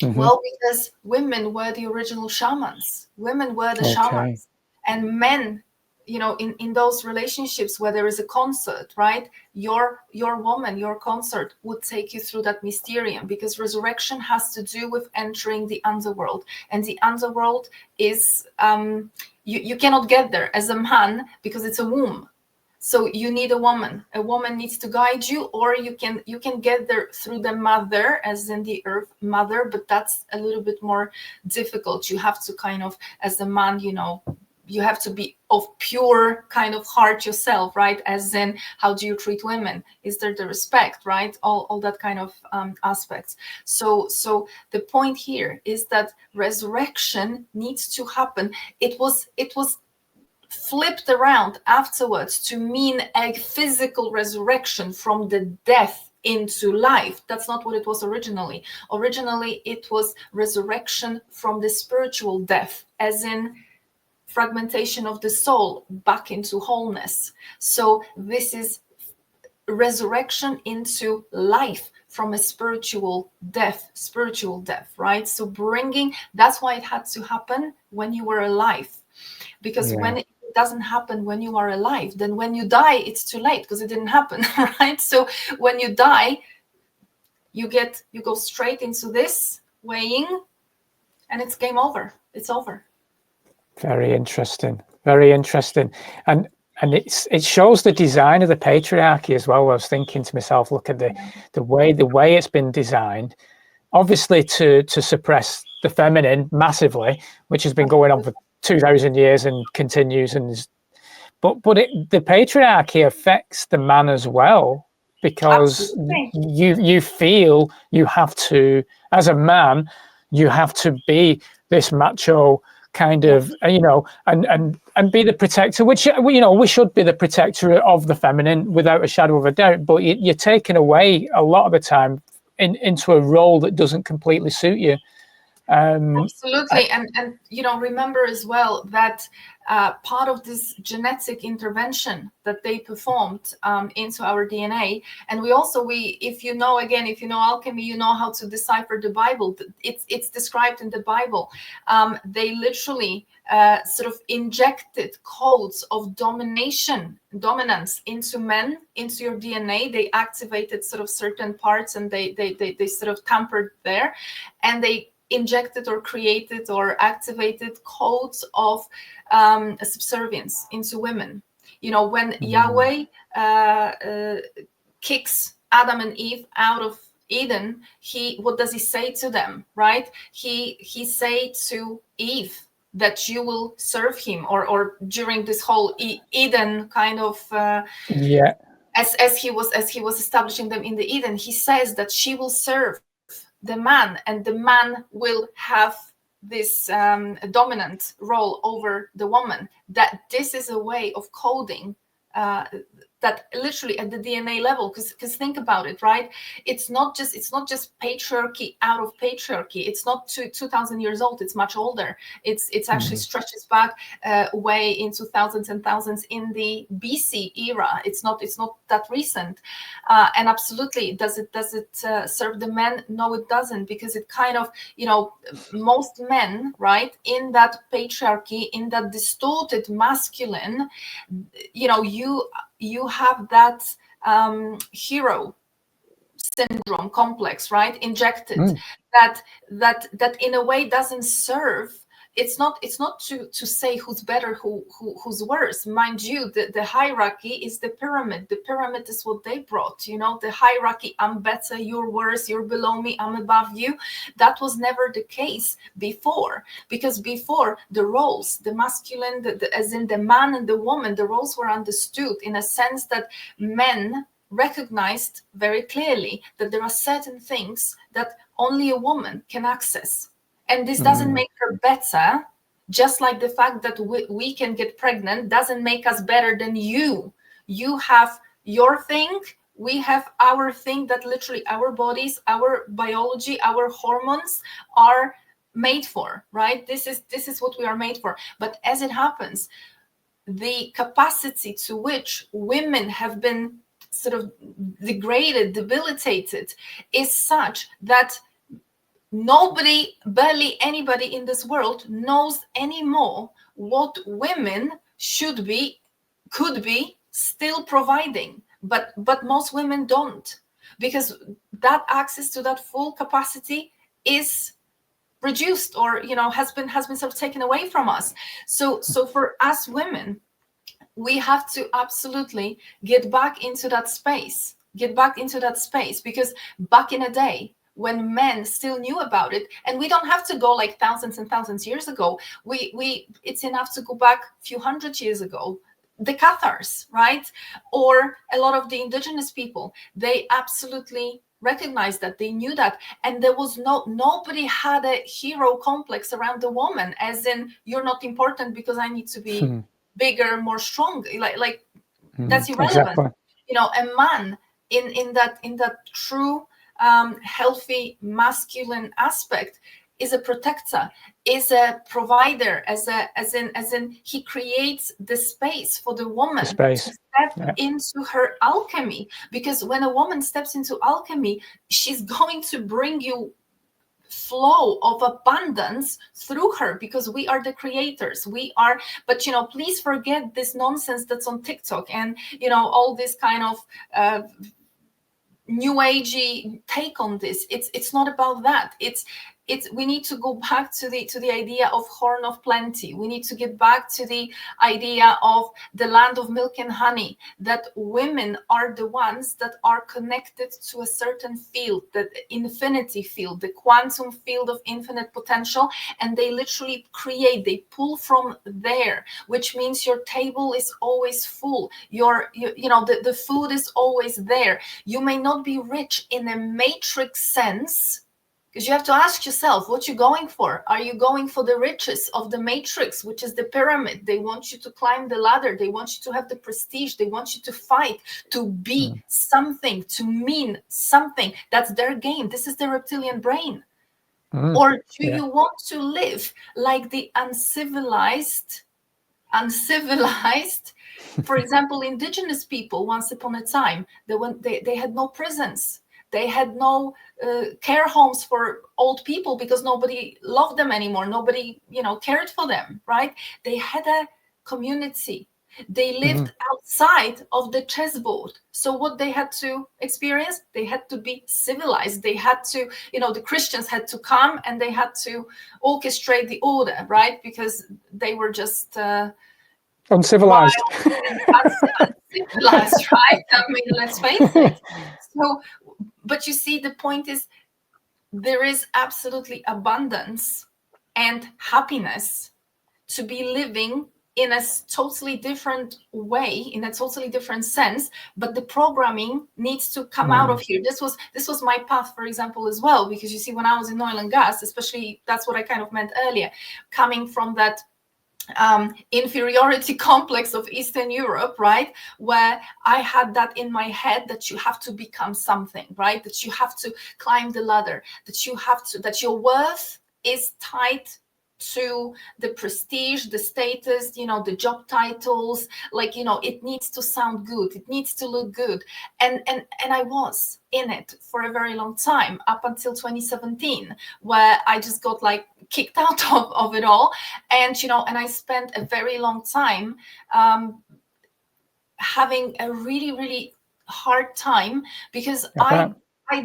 Well, because women were the original shamans. Women were the shamans. And men, in those relationships where there is a consort, right, your woman, your consort would take you through that mysterium, because resurrection has to do with entering the underworld. And the underworld is, you cannot get there as a man because it's a womb. So you need a woman. A woman needs to guide you, or you can get there through the mother, as in the earth mother, but that's a little bit more difficult. You have to kind of, as a man, you have to be of pure kind of heart yourself, right? As in, how do you treat women? Is there the respect, right? All that kind of aspects. So the point here is that resurrection needs to happen. It was flipped around afterwards to mean a physical resurrection from the death into life. That's not what it was originally. Originally, it was resurrection from the spiritual death, as in fragmentation of the soul back into wholeness. So this is resurrection into life from a spiritual death, right? So that's why it had to happen when you were alive. Because when it doesn't happen when you are alive, then when you die, it's too late, because it didn't happen, right? So when you die, you go straight into this weighing, and it's game over. It's over. Very interesting. And it shows the design of the patriarchy as well. I was thinking to myself, look at the way it's been designed, obviously to suppress the feminine massively, which has been going on for 2,000 years and continues. But the patriarchy affects the man as well, because you feel you have to, as a man, you have to be this macho kind of, and be the protector, which, we should be the protector of the feminine without a shadow of a doubt. But you're taken away a lot of the time into a role that doesn't completely suit you. Absolutely. And remember as well that part of this genetic intervention that they performed into our DNA, and if you know alchemy, you know how to decipher the Bible. It's described in the Bible. They literally sort of injected codes of dominance into men, into your DNA. They activated sort of certain parts, and they sort of tampered there, and they injected or created or activated codes of subservience into women. When Yahweh kicks Adam and Eve out of Eden, what does he say to them, right? He say to Eve that you will serve him, or during this whole Eden kind of as he was establishing them in the Eden, he says that she will serve the man, and the man will have this dominant role over the woman. That this is a way of coding that literally at the DNA level, because think about it, right? It's not just patriarchy out of patriarchy. It's not 2,000 years old. It's much older. It's actually stretches back way into thousands and thousands in the BC era. It's not that recent. And absolutely, does it serve the men? No, it doesn't, because it kind of, most men, right, in that patriarchy, in that distorted masculine, you have that hero syndrome complex, right, injected, that in a way doesn't serve. It's not to say who's better, who's worse. Mind you, the hierarchy is the pyramid. The pyramid is what they brought, the hierarchy. I'm better, you're worse, you're below me, I'm above you. That was never the case before, because before the roles, the masculine, as in the man and the woman, the roles were understood in a sense that men recognized very clearly that there are certain things that only a woman can access. And this doesn't make her better, just like the fact that we can get pregnant doesn't make us better than you. You have your thing, we have our thing, that literally our bodies, our biology, our hormones are made for, right? This is what we are made for. But as it happens, the capacity to which women have been sort of degraded, debilitated, is such that barely anybody in this world knows anymore what women could be still providing. But most women don't, because that access to that full capacity is reduced, or has been sort of taken away from us. So for us women, we have to absolutely get back into that space, because back in a day, when men still knew about it, and we don't have to go like thousands and thousands years ago, it's enough to go back a few hundred years ago. The Cathars, right, or a lot of the indigenous people, they absolutely recognized that, they knew that, and there was nobody had a hero complex around the woman, as in, you're not important because I need to be bigger, more strong, like that's irrelevant. Exactly. A man in that true healthy masculine aspect is a protector, is a provider, as in he creates the space for the woman to step into her alchemy. Because when a woman steps into alchemy, she's going to bring you flow of abundance through her, because we are the creators. But please forget this nonsense that's on TikTok and all this kind of new agey take on this. It's not about that. We need to go back to the idea of horn of plenty. We need to get back to the idea of the land of milk and honey, that women are the ones that are connected to a certain field, that infinity field, the quantum field of infinite potential, and they literally they pull from there, which means your table is always full. The food is always there. You may not be rich in a matrix sense, because you have to ask yourself what you're going for. Are you going for the riches of the matrix, which is the pyramid? They want you to climb the ladder. They want you to have the prestige. They want you to fight, to be something, to mean something. That's their game. This is the reptilian brain. Or do you want to live like the uncivilized, for example, indigenous people once upon a time? They had no prisons. They had no care homes for old people because nobody loved them anymore. Nobody, cared for them, right? They had a community. They lived outside of the chessboard. So what they had to experience, they had to be civilized. They had to, the Christians had to come and they had to orchestrate the order, right? Because they were just uncivilized. Uncivilized, right? I mean, let's face it. So, but you see, the point is, there is absolutely abundance and happiness to be living in a totally different way, in a totally different sense, but the programming needs to come out of here. This was my path, for example, as well, because you see, when I was in oil and gas, especially, that's what I kind of meant earlier, coming from that inferiority complex of Eastern Europe, right, where I had that in my head, that you have to become something, right, that you have to climb the ladder, that your worth is tied to the prestige, the status, the job titles, like, it needs to sound good, it needs to look good, and I was in it for a very long time, up until 2017, where I just got like kicked out of it all, and and I spent a very long time having a really, really hard time, because I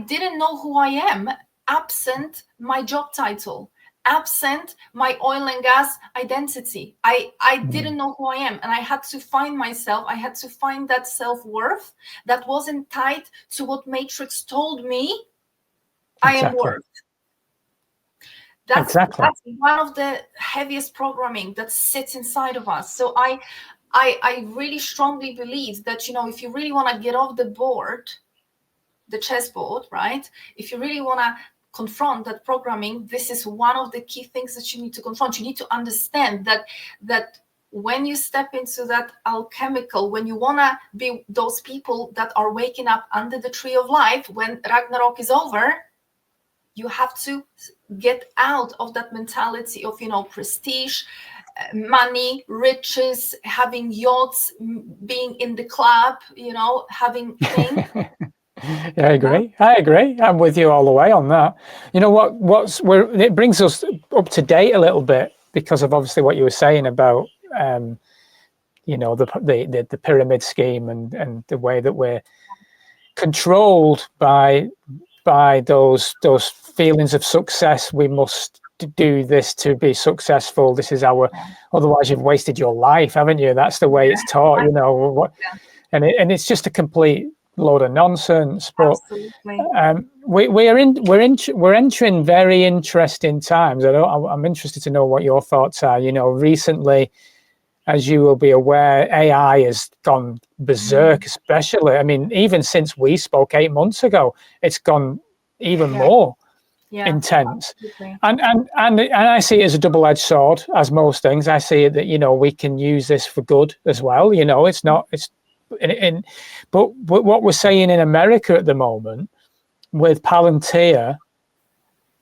didn't know who I am, absent my job title, absent my oil and gas identity. I didn't know who I am, and I had to find myself. I had to find that self-worth that wasn't tied to what Matrix told me I am worth. That's one of the heaviest programming that sits inside of us. So I really strongly believe that, if you really want to get off the board, the chessboard, right? If you really want to confront that programming, this is one of the key things that you need to confront. You need to understand that when you step into that alchemical, when you want to be those people that are waking up under the tree of life, when Ragnarok is over, you have to get out of that mentality of, prestige, money, riches, having yachts, being in the club, having things. Yeah, I agree. I'm with you all the way on that. You know what? It brings us up to date a little bit, because of obviously what you were saying about, the pyramid scheme and the way that we're controlled by those feelings of success. We must do this to be successful. This is otherwise you've wasted your life, haven't you? That's the way it's taught, and it's just a complete load of nonsense. But we're entering very interesting times. I'm interested to know what your thoughts are. Recently, as you will be aware, AI has gone berserk, especially. I mean, even since we spoke 8 months ago, it's gone even more intense. And I see it as a double-edged sword, as most things. I see it that, we can use this for good as well. But what we're saying in America at the moment with Palantir,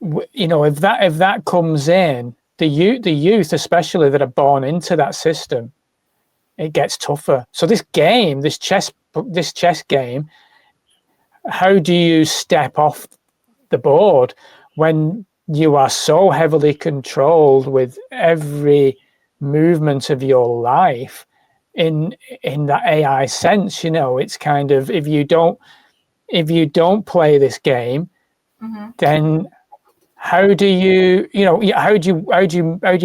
if that comes in, the youth especially that are born into that system, it gets tougher. So this chess game, how do you step off the board when you are so heavily controlled with every movement of your life in that AI sense? It's kind of, if you don't play this game, then how do you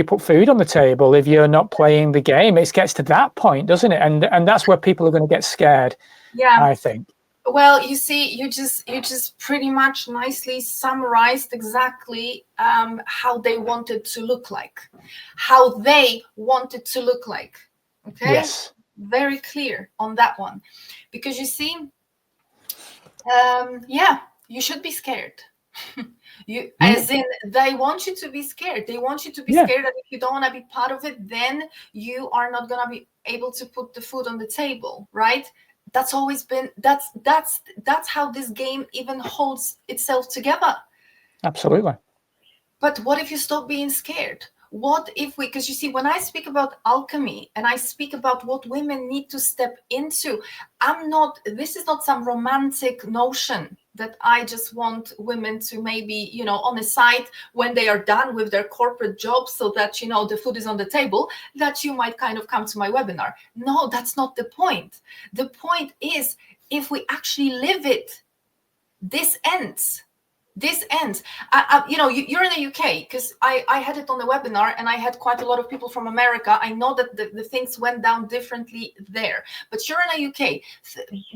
put food on the table if you're not playing the game? It gets to that point, doesn't it? And that's where people are going to get scared. I think. Well, you see, you just pretty much nicely summarized exactly how they wanted to look like, Okay. Yes. Very clear on that one, because you see, you should be scared. As in, they want you to be scared. They want you to be scared that if you don't want to be part of it, then you are not going to be able to put the food on the table, right? That's always been, that's how this game even holds itself together. Absolutely. But what if you stop being scared? What if because you see, when I speak about alchemy and I speak about what women need to step into, this is not some romantic notion. that I just want women to maybe, on a side when they are done with their corporate jobs so that, the food is on the table, that you might kind of come to my webinar. No, that's not the point. The point is, if we actually live it, this ends. This ends. You're in the UK, because I had it on the webinar and I had quite a lot of people from America. I know that the things went down differently there, but you're in the UK.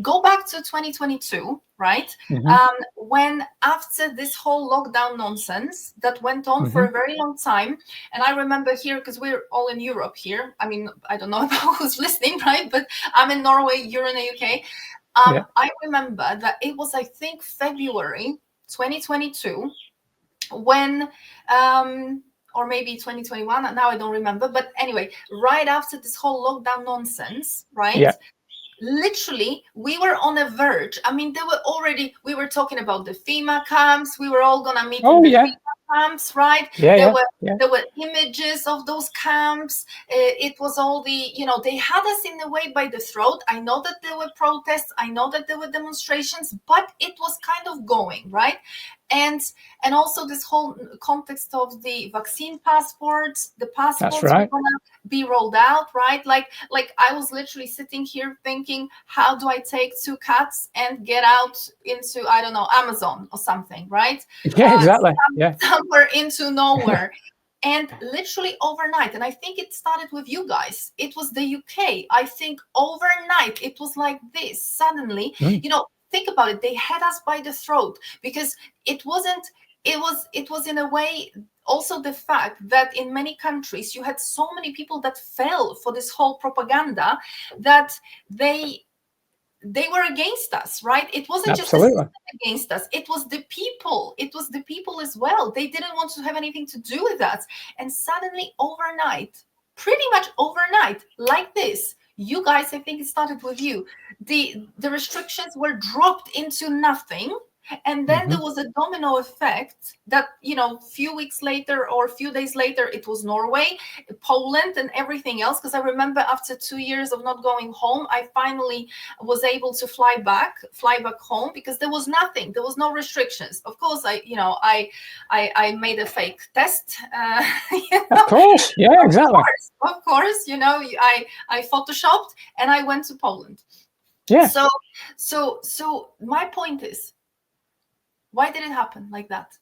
Go back to 2022, right? When after this whole lockdown nonsense that went on for a very long time, and I remember here, because we're all in Europe here. I mean, I don't know about who's listening, right? But I'm in Norway, you're in the UK. I remember that it was, I think, February 2022 when or maybe 2021, now I don't remember, but anyway, right after this whole lockdown nonsense, right? Literally, we were on a verge. I mean, we were talking about the FEMA camps. We were all gonna meet in the FEMA camps, right? There were images of those camps. It was all they had us in a way by the throat. I know that there were protests. I know that there were demonstrations, but it was kind of going, right? And also this whole context of the vaccine passports, the passports were gonna be rolled out, right? Like I was literally sitting here thinking, how do I take 2 cats and get out into, I don't know, Amazon or something, right? Yeah, exactly. Somewhere into nowhere. And literally overnight, and I think it started with you guys, it was the UK. I think overnight it was like this. Suddenly, think about it, they had us by the throat, because it was in a way also the fact that in many countries you had so many people that fell for this whole propaganda that they were against us, right? It wasn't just the system against us, it was the people. It was the people as well. They didn't want to have anything to do with us. And suddenly overnight, pretty much overnight, like this, you guys, I think it started with you, the restrictions were dropped into nothing. And then there was a domino effect that, few weeks later or a few days later, it was Norway, Poland, and everything else. Because I remember after 2 years of not going home, I finally was able to fly back home, because there was nothing. There was no restrictions. Of course, I made a fake test. Of course, yeah, exactly. Of course, I photoshopped and I went to Poland. Yeah. So my point is, why did it happen like that?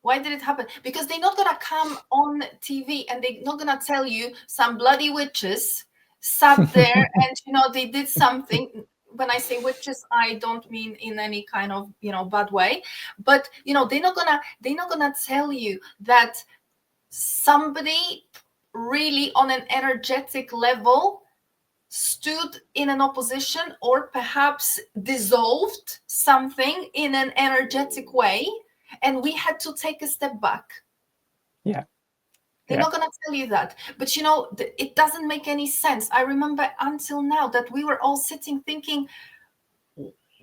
Why did it happen? Because they're not gonna come on TV and they're not gonna tell you some bloody witches sat there and they did something. When I say witches, I don't mean in any kind of bad way, but they're not gonna tell you that somebody really on an energetic level stood in an opposition or perhaps dissolved something in an energetic way, and we had to take a step back. They're not going to tell you that. But it doesn't make any sense. I remember until now that we were all sitting thinking,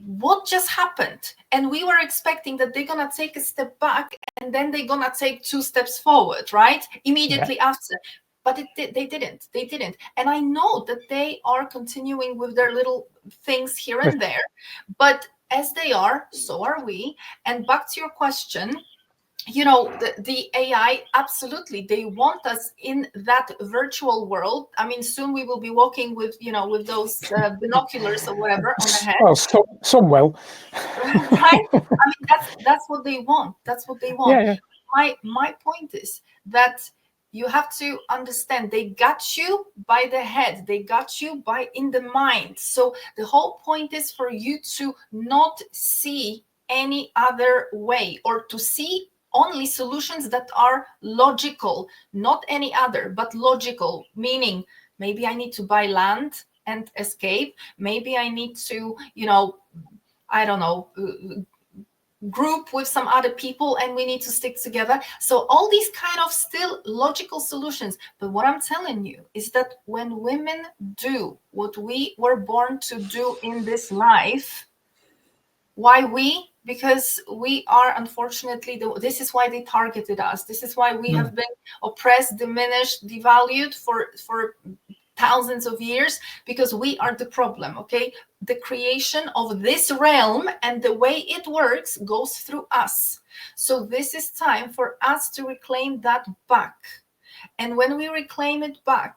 what just happened? And we were expecting that they're going to take a step back and then they're going to take 2 steps forward, right? Immediately after. But they didn't. And I know that they are continuing with their little things here and there. But as they are, so are we. And back to your question, the AI, absolutely, they want us in that virtual world. I mean, soon we will be walking with, with those binoculars or whatever on the head. Well, some will. Right? I mean, that's what they want. That's what they want. Yeah. My point is that you have to understand, they got you by the head, they got you in the mind. So the whole point is for you to not see any other way, or to see only solutions that are logical, not any other, but logical, meaning maybe I need to buy land and escape. Maybe I need to, I don't know, group with some other people and we need to stick together. So all these kind of still logical solutions. But what I'm telling you is that when women do what we were born to do in this life, why we? Because we are, unfortunately, this is why they targeted us. This is why we have been oppressed, diminished, devalued for thousands of years, because we are the problem. Okay, the creation of this realm and the way it works goes through us. So this is time for us to reclaim that back. And when we reclaim it back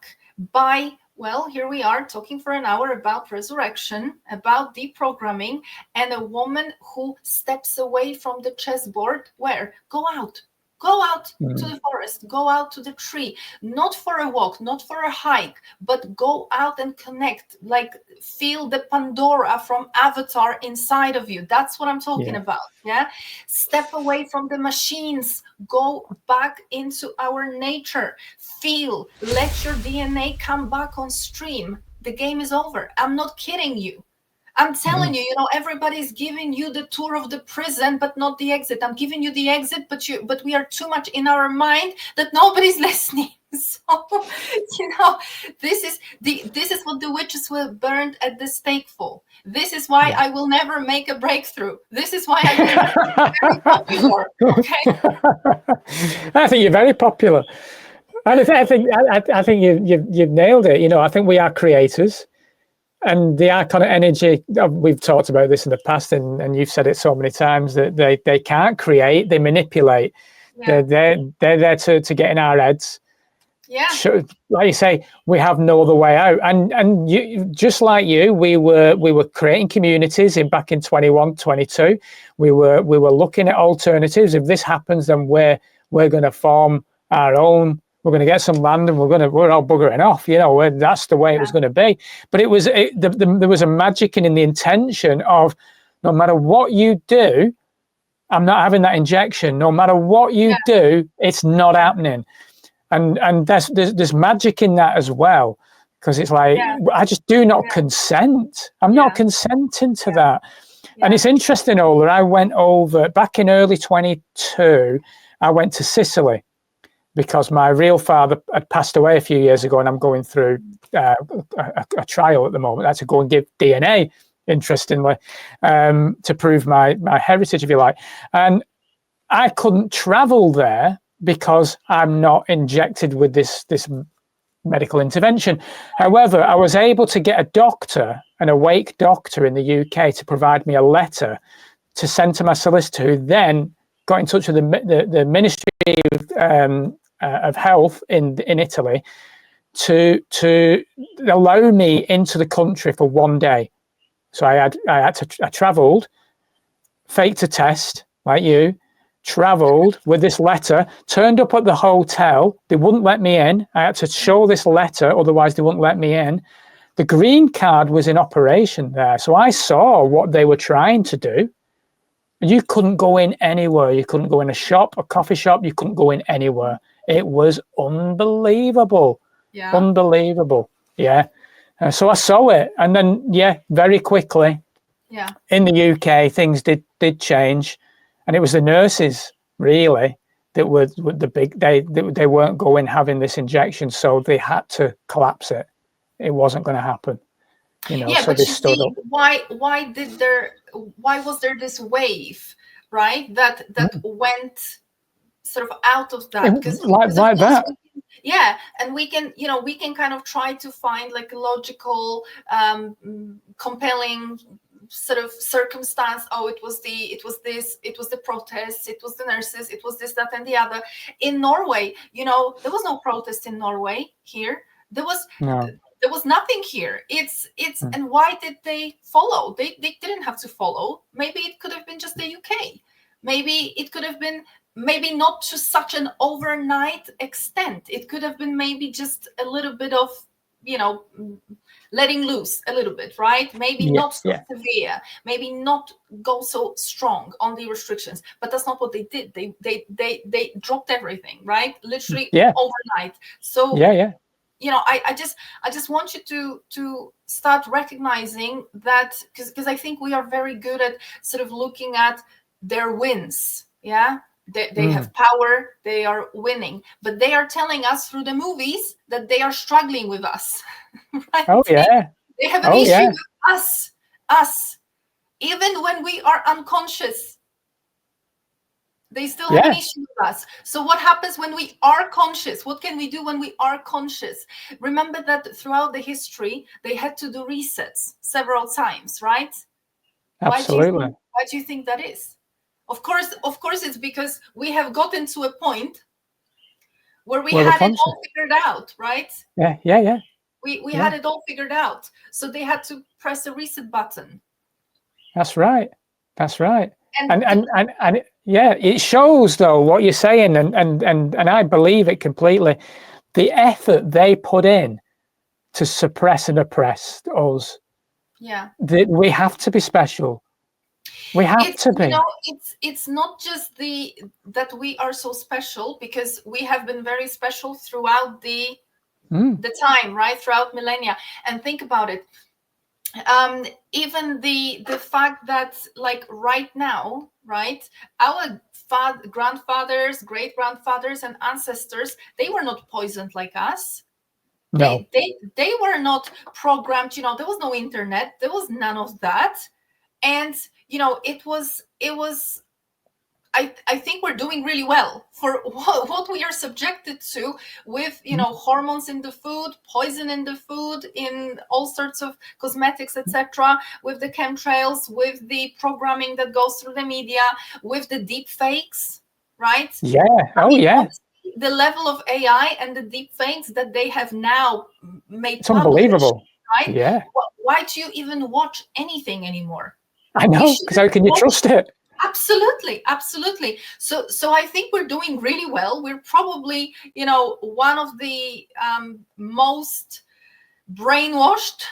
by, well, here we are talking for an hour about resurrection, about deprogramming, and a woman who steps away from the chessboard. Where? Go out to the forest, go out to the tree, not for a walk, not for a hike, but go out and connect, like feel the Pandora from Avatar inside of you. That's what I'm talking about. Yeah. Step away from the machines, go back into our nature, feel, let your DNA come back on stream. The game is over. I'm not kidding you. I'm telling you, everybody's giving you the tour of the prison, but not the exit. I'm giving you the exit, but we are too much in our mind that nobody's listening. So, this is what the witches were burned at the stake for. This is why I will never make a breakthrough. This is why I will very popular. Okay. I think you're very popular. And I think you've nailed it. I think we are creators. And the Archonic energy, we've talked about this in the past, and you've said it so many times, that they can't create, they manipulate. Yeah. They're there to get in our heads. Yeah. So, like you say, we have no other way out. And you, just like you, we were creating communities back in 21, 22. We were looking at alternatives. If this happens, then we're going to form our own. We're going to get some land, and we're all buggering off. That's the way it was going to be. But there was a magic in the intention of, no matter what you do, I'm not having that injection. No matter what you do, it's not happening. And there's magic in that as well, because it's like, I just do not consent. I'm not consenting to that. Yeah. And it's interesting, Ola. I went over back in early 22. I went to Sicily, because my real father had passed away a few years ago, and I'm going through a trial at the moment. I had to go and give DNA, interestingly, to prove my heritage, if you like. And I couldn't travel there because I'm not injected with this medical intervention. However, I was able to get a doctor, an awake doctor in the UK, to provide me a letter to send to my solicitor, who then got in touch with the Ministry of Health in Italy to allow me into the country for 1 day. So I travelled, faked a test like you, travelled with this letter, turned up at the hotel. They wouldn't let me in. I had to show this letter, otherwise they wouldn't let me in. The green card was in operation there, so I saw what they were trying to do. You couldn't go in anywhere. You couldn't go in a shop, a coffee shop. You couldn't go in anywhere. It was unbelievable. Yeah. Unbelievable. Yeah. So I saw it. And then, very quickly, in the UK, things did change. And it was the nurses, really, that were the big, they weren't going having this injection. So they had to collapse it. It wasn't going to happen. So but you see, why was there this wave, right? That went sort of out of that, because like that. And we can kind of try to find like a logical, compelling sort of circumstance. Oh, it was the protests, it was the nurses, it was this, that, and the other. In Norway, there was no protest in Norway. Here, there was nothing here. And why did they follow? They didn't have to follow. Maybe it could have been just the UK. Maybe it could have been, maybe not to such an overnight extent. It could have been maybe just a little bit of, letting loose a little bit, right? Maybe not so severe, maybe not go so strong on the restrictions. But that's not what they did. They dropped everything, right? Literally overnight. So I just want you to start recognizing that, because I think we are very good at sort of looking at their wins. They have power, they are winning, but they are telling us through the movies that they are struggling with us. Right? Oh yeah, they have an issue with us, even when we are unconscious. They still have an issue with us. So what happens when we are conscious? What can we do when we are conscious? Remember that throughout the history, they had to do resets several times, right? Absolutely. Why do you think that is? Of course, it's because we have gotten to a point where we had it all figured out, right? Yeah. We had it all figured out. So they had to press a reset button. That's right. And yeah, it shows though what you're saying, and I believe it completely. The effort they put in to suppress and oppress us. Yeah. We have to be special. We have to be. You know, it's not just that we are so special, because we have been very special throughout the time, right? Throughout millennia. And think about it. Even the fact that, like, right now, right, our grandfathers, great grandfathers, and ancestors, they were not poisoned like us. No. They were not programmed. You know, there was no internet. There was none of that. And you know, it was. I think we're doing really well for what we are subjected to, with, you know, hormones in the food, poison in the food, in all sorts of cosmetics, etc., with the chemtrails, with the programming that goes through the media, with the deep fakes, right? Yeah. Yeah. The level of AI and the deep fakes that they have now made, it's unbelievable, right? Yeah. Why do you even watch anything anymore? I know, because how can you trust it? Absolutely. So I think we're doing really well. We're probably, you know, one of the most brainwashed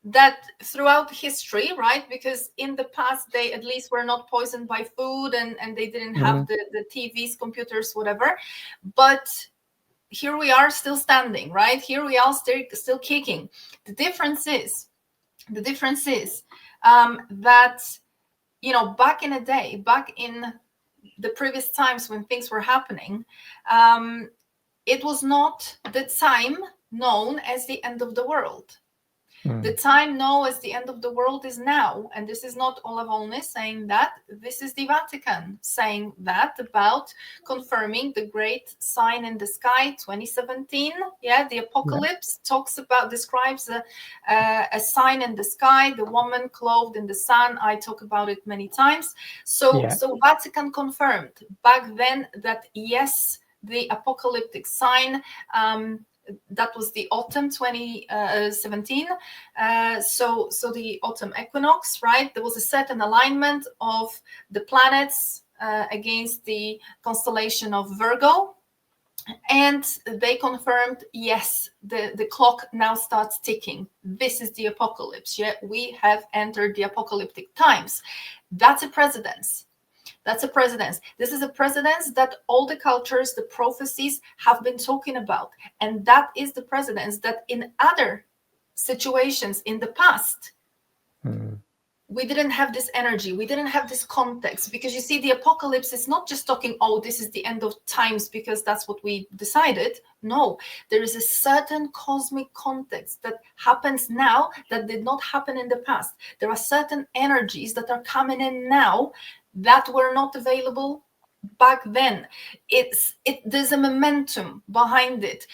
that throughout history, right? Because in the past, they at least were not poisoned by food, and they didn't have the TVs, computers, whatever. But here we are, still standing, right? Here we are, still kicking. The difference is that, you know, back in the day, back in the previous times when things were happening, it was not the time known as the end of the world. The time known as the end of the world is now. And this is not Ola Wolny saying that. This is the Vatican saying that, about confirming the great sign in the sky, 2017. Yeah, the apocalypse describes a sign in the sky, the woman clothed in the sun. I talk about it many times. So Vatican confirmed back then that, yes, the apocalyptic sign, that was the autumn 2017. So the autumn equinox, right? There was a certain alignment of the planets against the constellation of Virgo. And they confirmed, yes, the clock now starts ticking. This is the apocalypse. Yeah, we have entered the apocalyptic times. That's a precedence. This is a precedence that all the cultures, the prophecies have been talking about. And that is the precedence that in other situations in the past, we didn't have this energy. We didn't have this context. Because you see, the apocalypse is not just talking, oh, this is the end of times because that's what we decided. No, there is a certain cosmic context that happens now that did not happen in the past. There are certain energies that are coming in now that were not available back then. There's a momentum behind it.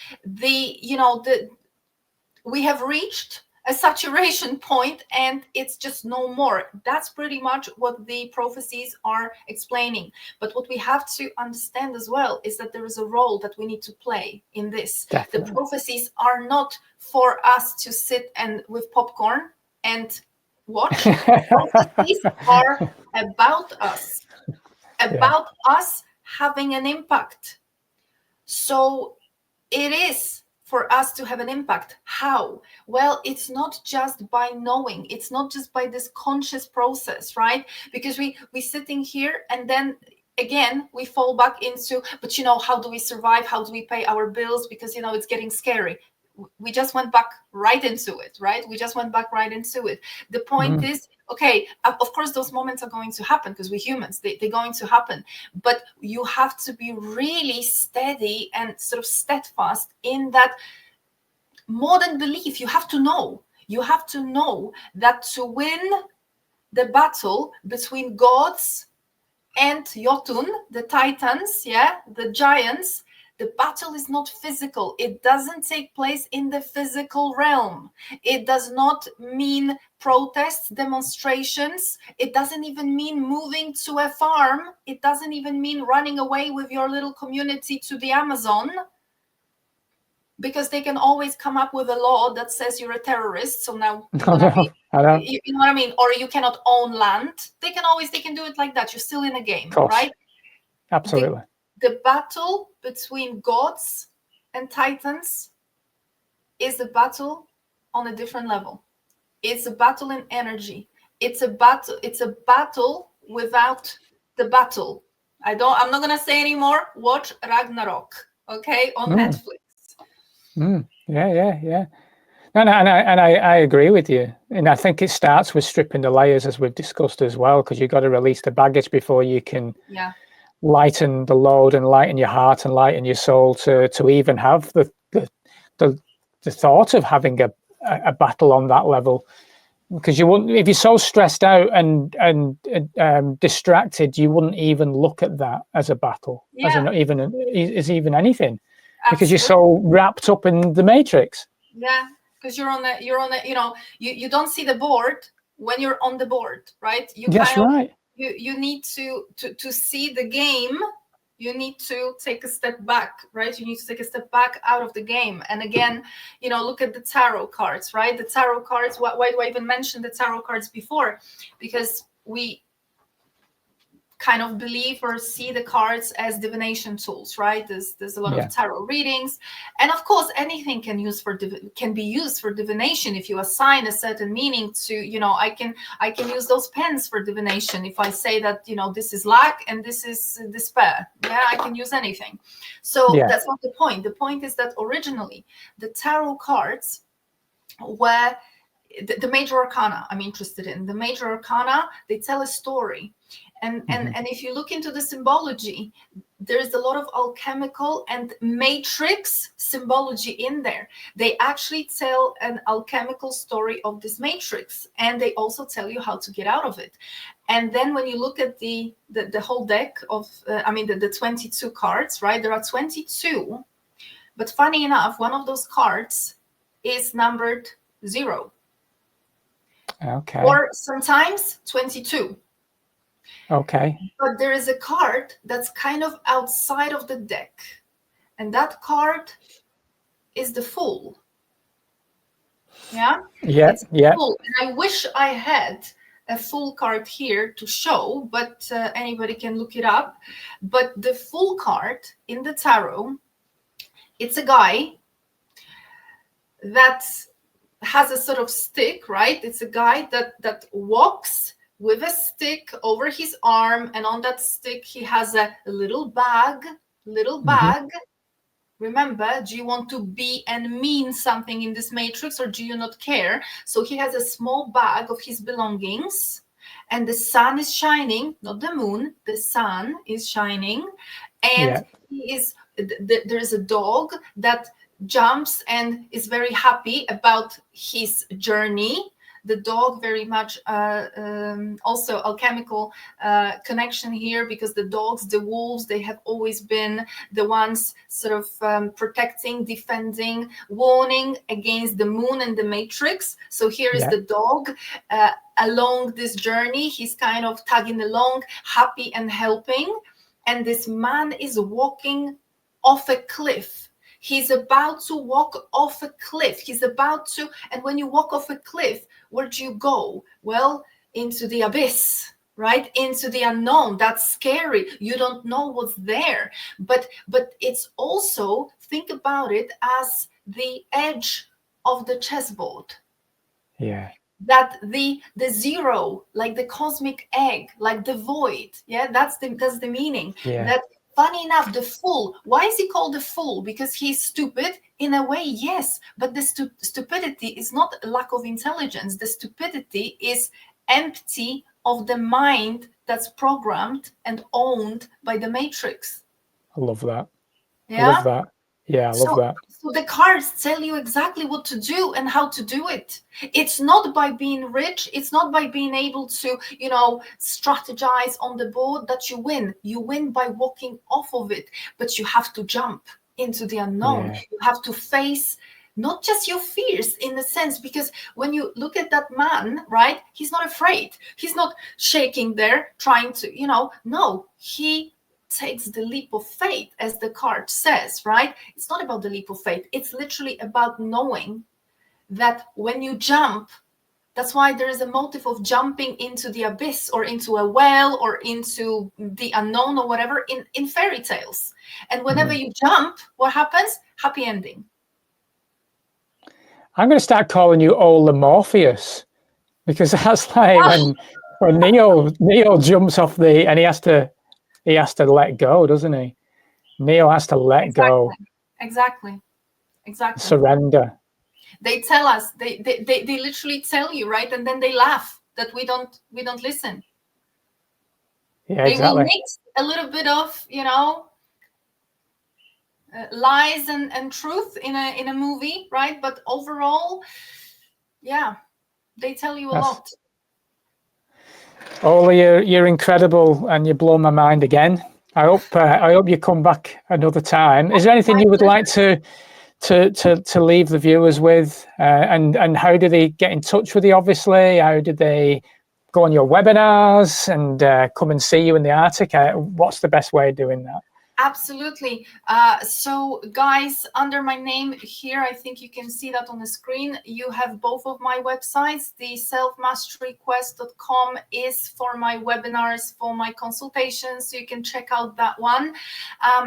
We have reached a saturation point, and it's just no more. That's pretty much what the prophecies are explaining. But what we have to understand as well is that there is a role that we need to play in this. Definitely. The prophecies are not for us to sit and with popcorn and watch. Prophecies are about us, us having an impact. So it is for us to have an impact. How? Well, it's not just by knowing. It's not just by this conscious process, right? Because we sitting here, and then again we fall back into, but you know, how do we survive? How do we pay our bills? Because, you know, it's getting scary. We just went back right into it, right? The point is, okay, of course those moments are going to happen because we're humans. They're going to happen. But you have to be really steady and sort of steadfast in that. More than belief, you have to know. You have to know that to win the battle between gods and Jotun, the Titans, the giants, the battle is not physical. It doesn't take place in the physical realm. It does not mean protests, demonstrations. It doesn't even mean moving to a farm. It doesn't even mean running away with your little community to the Amazon, because they can always come up with a law that says you're a terrorist. So now you know what I mean? Or you cannot own land. They can do it like that. You're still in a game, right? Absolutely. The battle between gods and titans is a battle on a different level. It's a battle in energy. It's a battle without the battle. I'm not gonna say anymore. Watch Ragnarok, okay, on Netflix. Yeah. And I agree with you. And I think it starts with stripping the layers, as we've discussed as well, because you've got to release the baggage before you can lighten the load and lighten your heart and lighten your soul to even have the thought of having a battle on that level. Because you wouldn't, if you're so stressed out and distracted, you wouldn't even look at that as a battle, as even anything. Absolutely. Because you're so wrapped up in the matrix. Yeah, because you're on the you don't see the board when you're on the board, right? That's right. You need to see the game. You need to take a step back, right? You need to take a step back out of the game. And again, look at the tarot cards, right? The tarot cards, why do I even mention the tarot cards before? Because we kind of believe or see the cards as divination tools, right? There's a lot of tarot readings, and of course anything can be used for divination. If you assign a certain meaning to, I can use those pens for divination. If I say that, this is lack and this is despair, I can use anything. So that's not the point. The point is that originally the tarot cards were the major arcana. I'm interested in the major arcana. They tell a story. And if you look into the symbology, there's a lot of alchemical and matrix symbology in there. They actually tell an alchemical story of this matrix, and they also tell you how to get out of it. And then when you look at the whole deck of, the 22 cards, right? There are 22, but funny enough, one of those cards is numbered 0. Okay. Or sometimes 22. Okay. But there is a card that's kind of outside of the deck, and that card is the Fool. Yeah. It's Fool. And I wish I had a Fool card here to show, but anybody can look it up. But the Fool card in the tarot, it's a guy that has a sort of stick, right? It's a guy that walks with a stick over his arm, and on that stick he has a little bag. Remember, do you want to be and mean something in this matrix, or do you not care? So he has a small bag of his belongings, and the sun is shining, not the moon, the sun is shining, and there's a dog that jumps and is very happy about his journey. The dog very much also alchemical connection here, because the dogs, the wolves, they have always been the ones sort of protecting, defending, warning against the moon and the matrix. So here is the dog along this journey. He's kind of tagging along, happy and helping. And this man is walking off a cliff. He's about to walk off a cliff. And when you walk off a cliff, where do you go? Well, into the abyss, right? Into the unknown. That's scary. You don't know what's there. But it's also, think about it as the edge of the chessboard. Yeah. That the 0, like the cosmic egg, like the void. Yeah, that's the meaning. Yeah. That, funny enough, the Fool. Why is he called the Fool? Because he's stupid? In a way, yes. But the stupidity is not a lack of intelligence. The stupidity is empty of the mind that's programmed and owned by the matrix. I love that. Yeah? I love that. Yeah, I love that. So the cards tell you exactly what to do and how to do it. It's not by being rich. It's not by being able to, strategize on the board that you win. You win by walking off of it, but you have to jump into the unknown. Yeah. You have to face not just your fears in a sense, because when you look at that man, right, he's not afraid. He's not shaking there trying to, no, he takes the leap of faith, as the card says, right? It's not about the leap of faith. It's literally about knowing that when you jump, that's why there is a motive of jumping into the abyss or into a well or into the unknown or whatever in fairy tales. And whenever you jump, what happens? Happy ending. I'm going to start calling you Ola Morpheus, because that's like when Neo jumps off and he has to let go, doesn't he? Neo has to let go. Exactly. Surrender. They tell us, they literally tell you, right? And then they laugh that we don't listen. Yeah, they exactly. will mix a little bit of, lies and truth in a movie, right? But overall, yeah, they tell you a lot. Ola, you're incredible, and you blow my mind again. I hope you come back another time. Is there anything you would like to leave the viewers with? And how do they get in touch with you? Obviously, how do they go on your webinars and come and see you in the Arctic? What's the best way of doing that? Absolutely. So guys, under my name here, I think you can see that on the screen, you have both of my websites. The selfmasteryquest.com is for my webinars, for my consultations, so you can check out that one.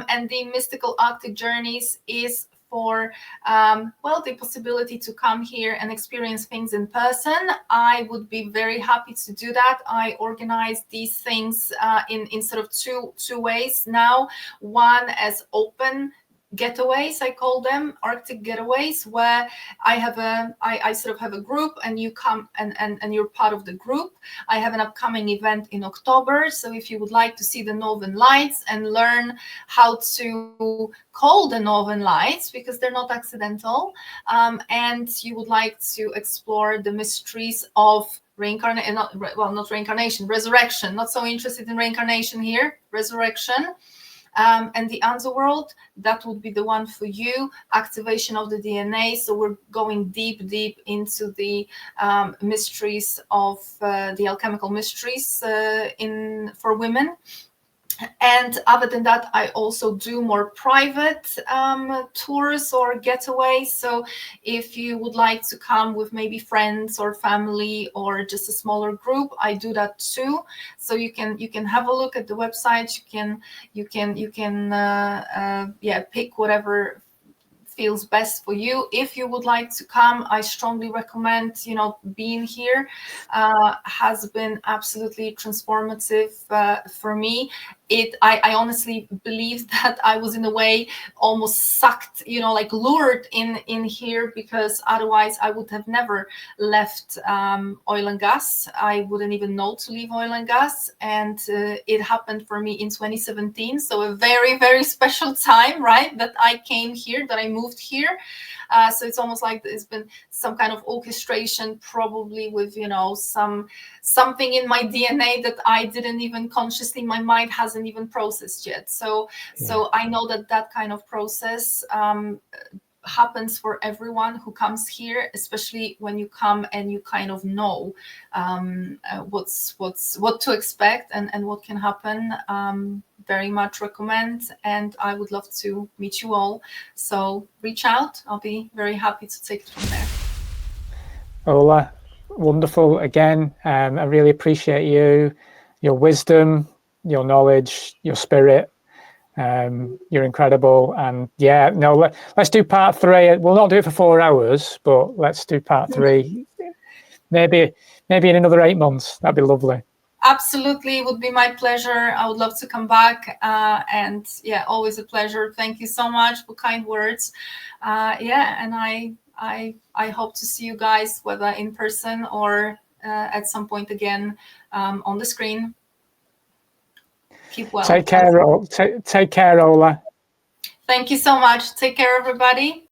And the Mystical Arctic Journeys is for the possibility to come here and experience things in person. I would be very happy to do that. I organize these things in sort of two ways now. One as open getaways, I call them Arctic getaways, where I sort of have a group and you come and you're part of the group. I have an upcoming event in October, so if you would like to see the Northern Lights and learn how to call the Northern Lights, because they're not accidental, and you would like to explore the mysteries of resurrection, not so interested in reincarnation here, resurrection, and the underworld, that would be the one for you. Activation of the DNA. So we're going deep into the mysteries of the alchemical mysteries for women. And other than that, I also do more private tours or getaways. So if you would like to come with maybe friends or family or just a smaller group, I do that too. So you can have a look at the website. You can pick whatever feels best for you. If you would like to come, I strongly recommend, being here has been absolutely transformative for me. I honestly believe that I was in a way almost sucked, lured in here, because otherwise I would have never left oil and gas. I wouldn't even know to leave oil and gas. And it happened for me in 2017. So a very, very special time, right? That I came here, that I moved here. So it's almost like there's been some kind of orchestration, probably with, something in my DNA that I didn't even consciously, my mind hasn't even processed yet. So I know that kind of process happens for everyone who comes here, especially when you come and you kind of know what to expect and what can happen. Very much recommend, and I would love to meet you all. So reach out. I'll be very happy to take it from there. Ola, wonderful again. I really appreciate your wisdom, your knowledge, your spirit. You're incredible. And yeah, no, let's do part 3. We'll not do it for 4 hours, but let's do part 3. Maybe in another 8 months. That'd be lovely. Absolutely, it would be my pleasure. I would love to come back. And yeah, always a pleasure. Thank you so much for kind words. And I hope to see you guys, whether in person or at some point again on the screen. Keep well. Take care, Ola. Thank you so much. Take care, everybody.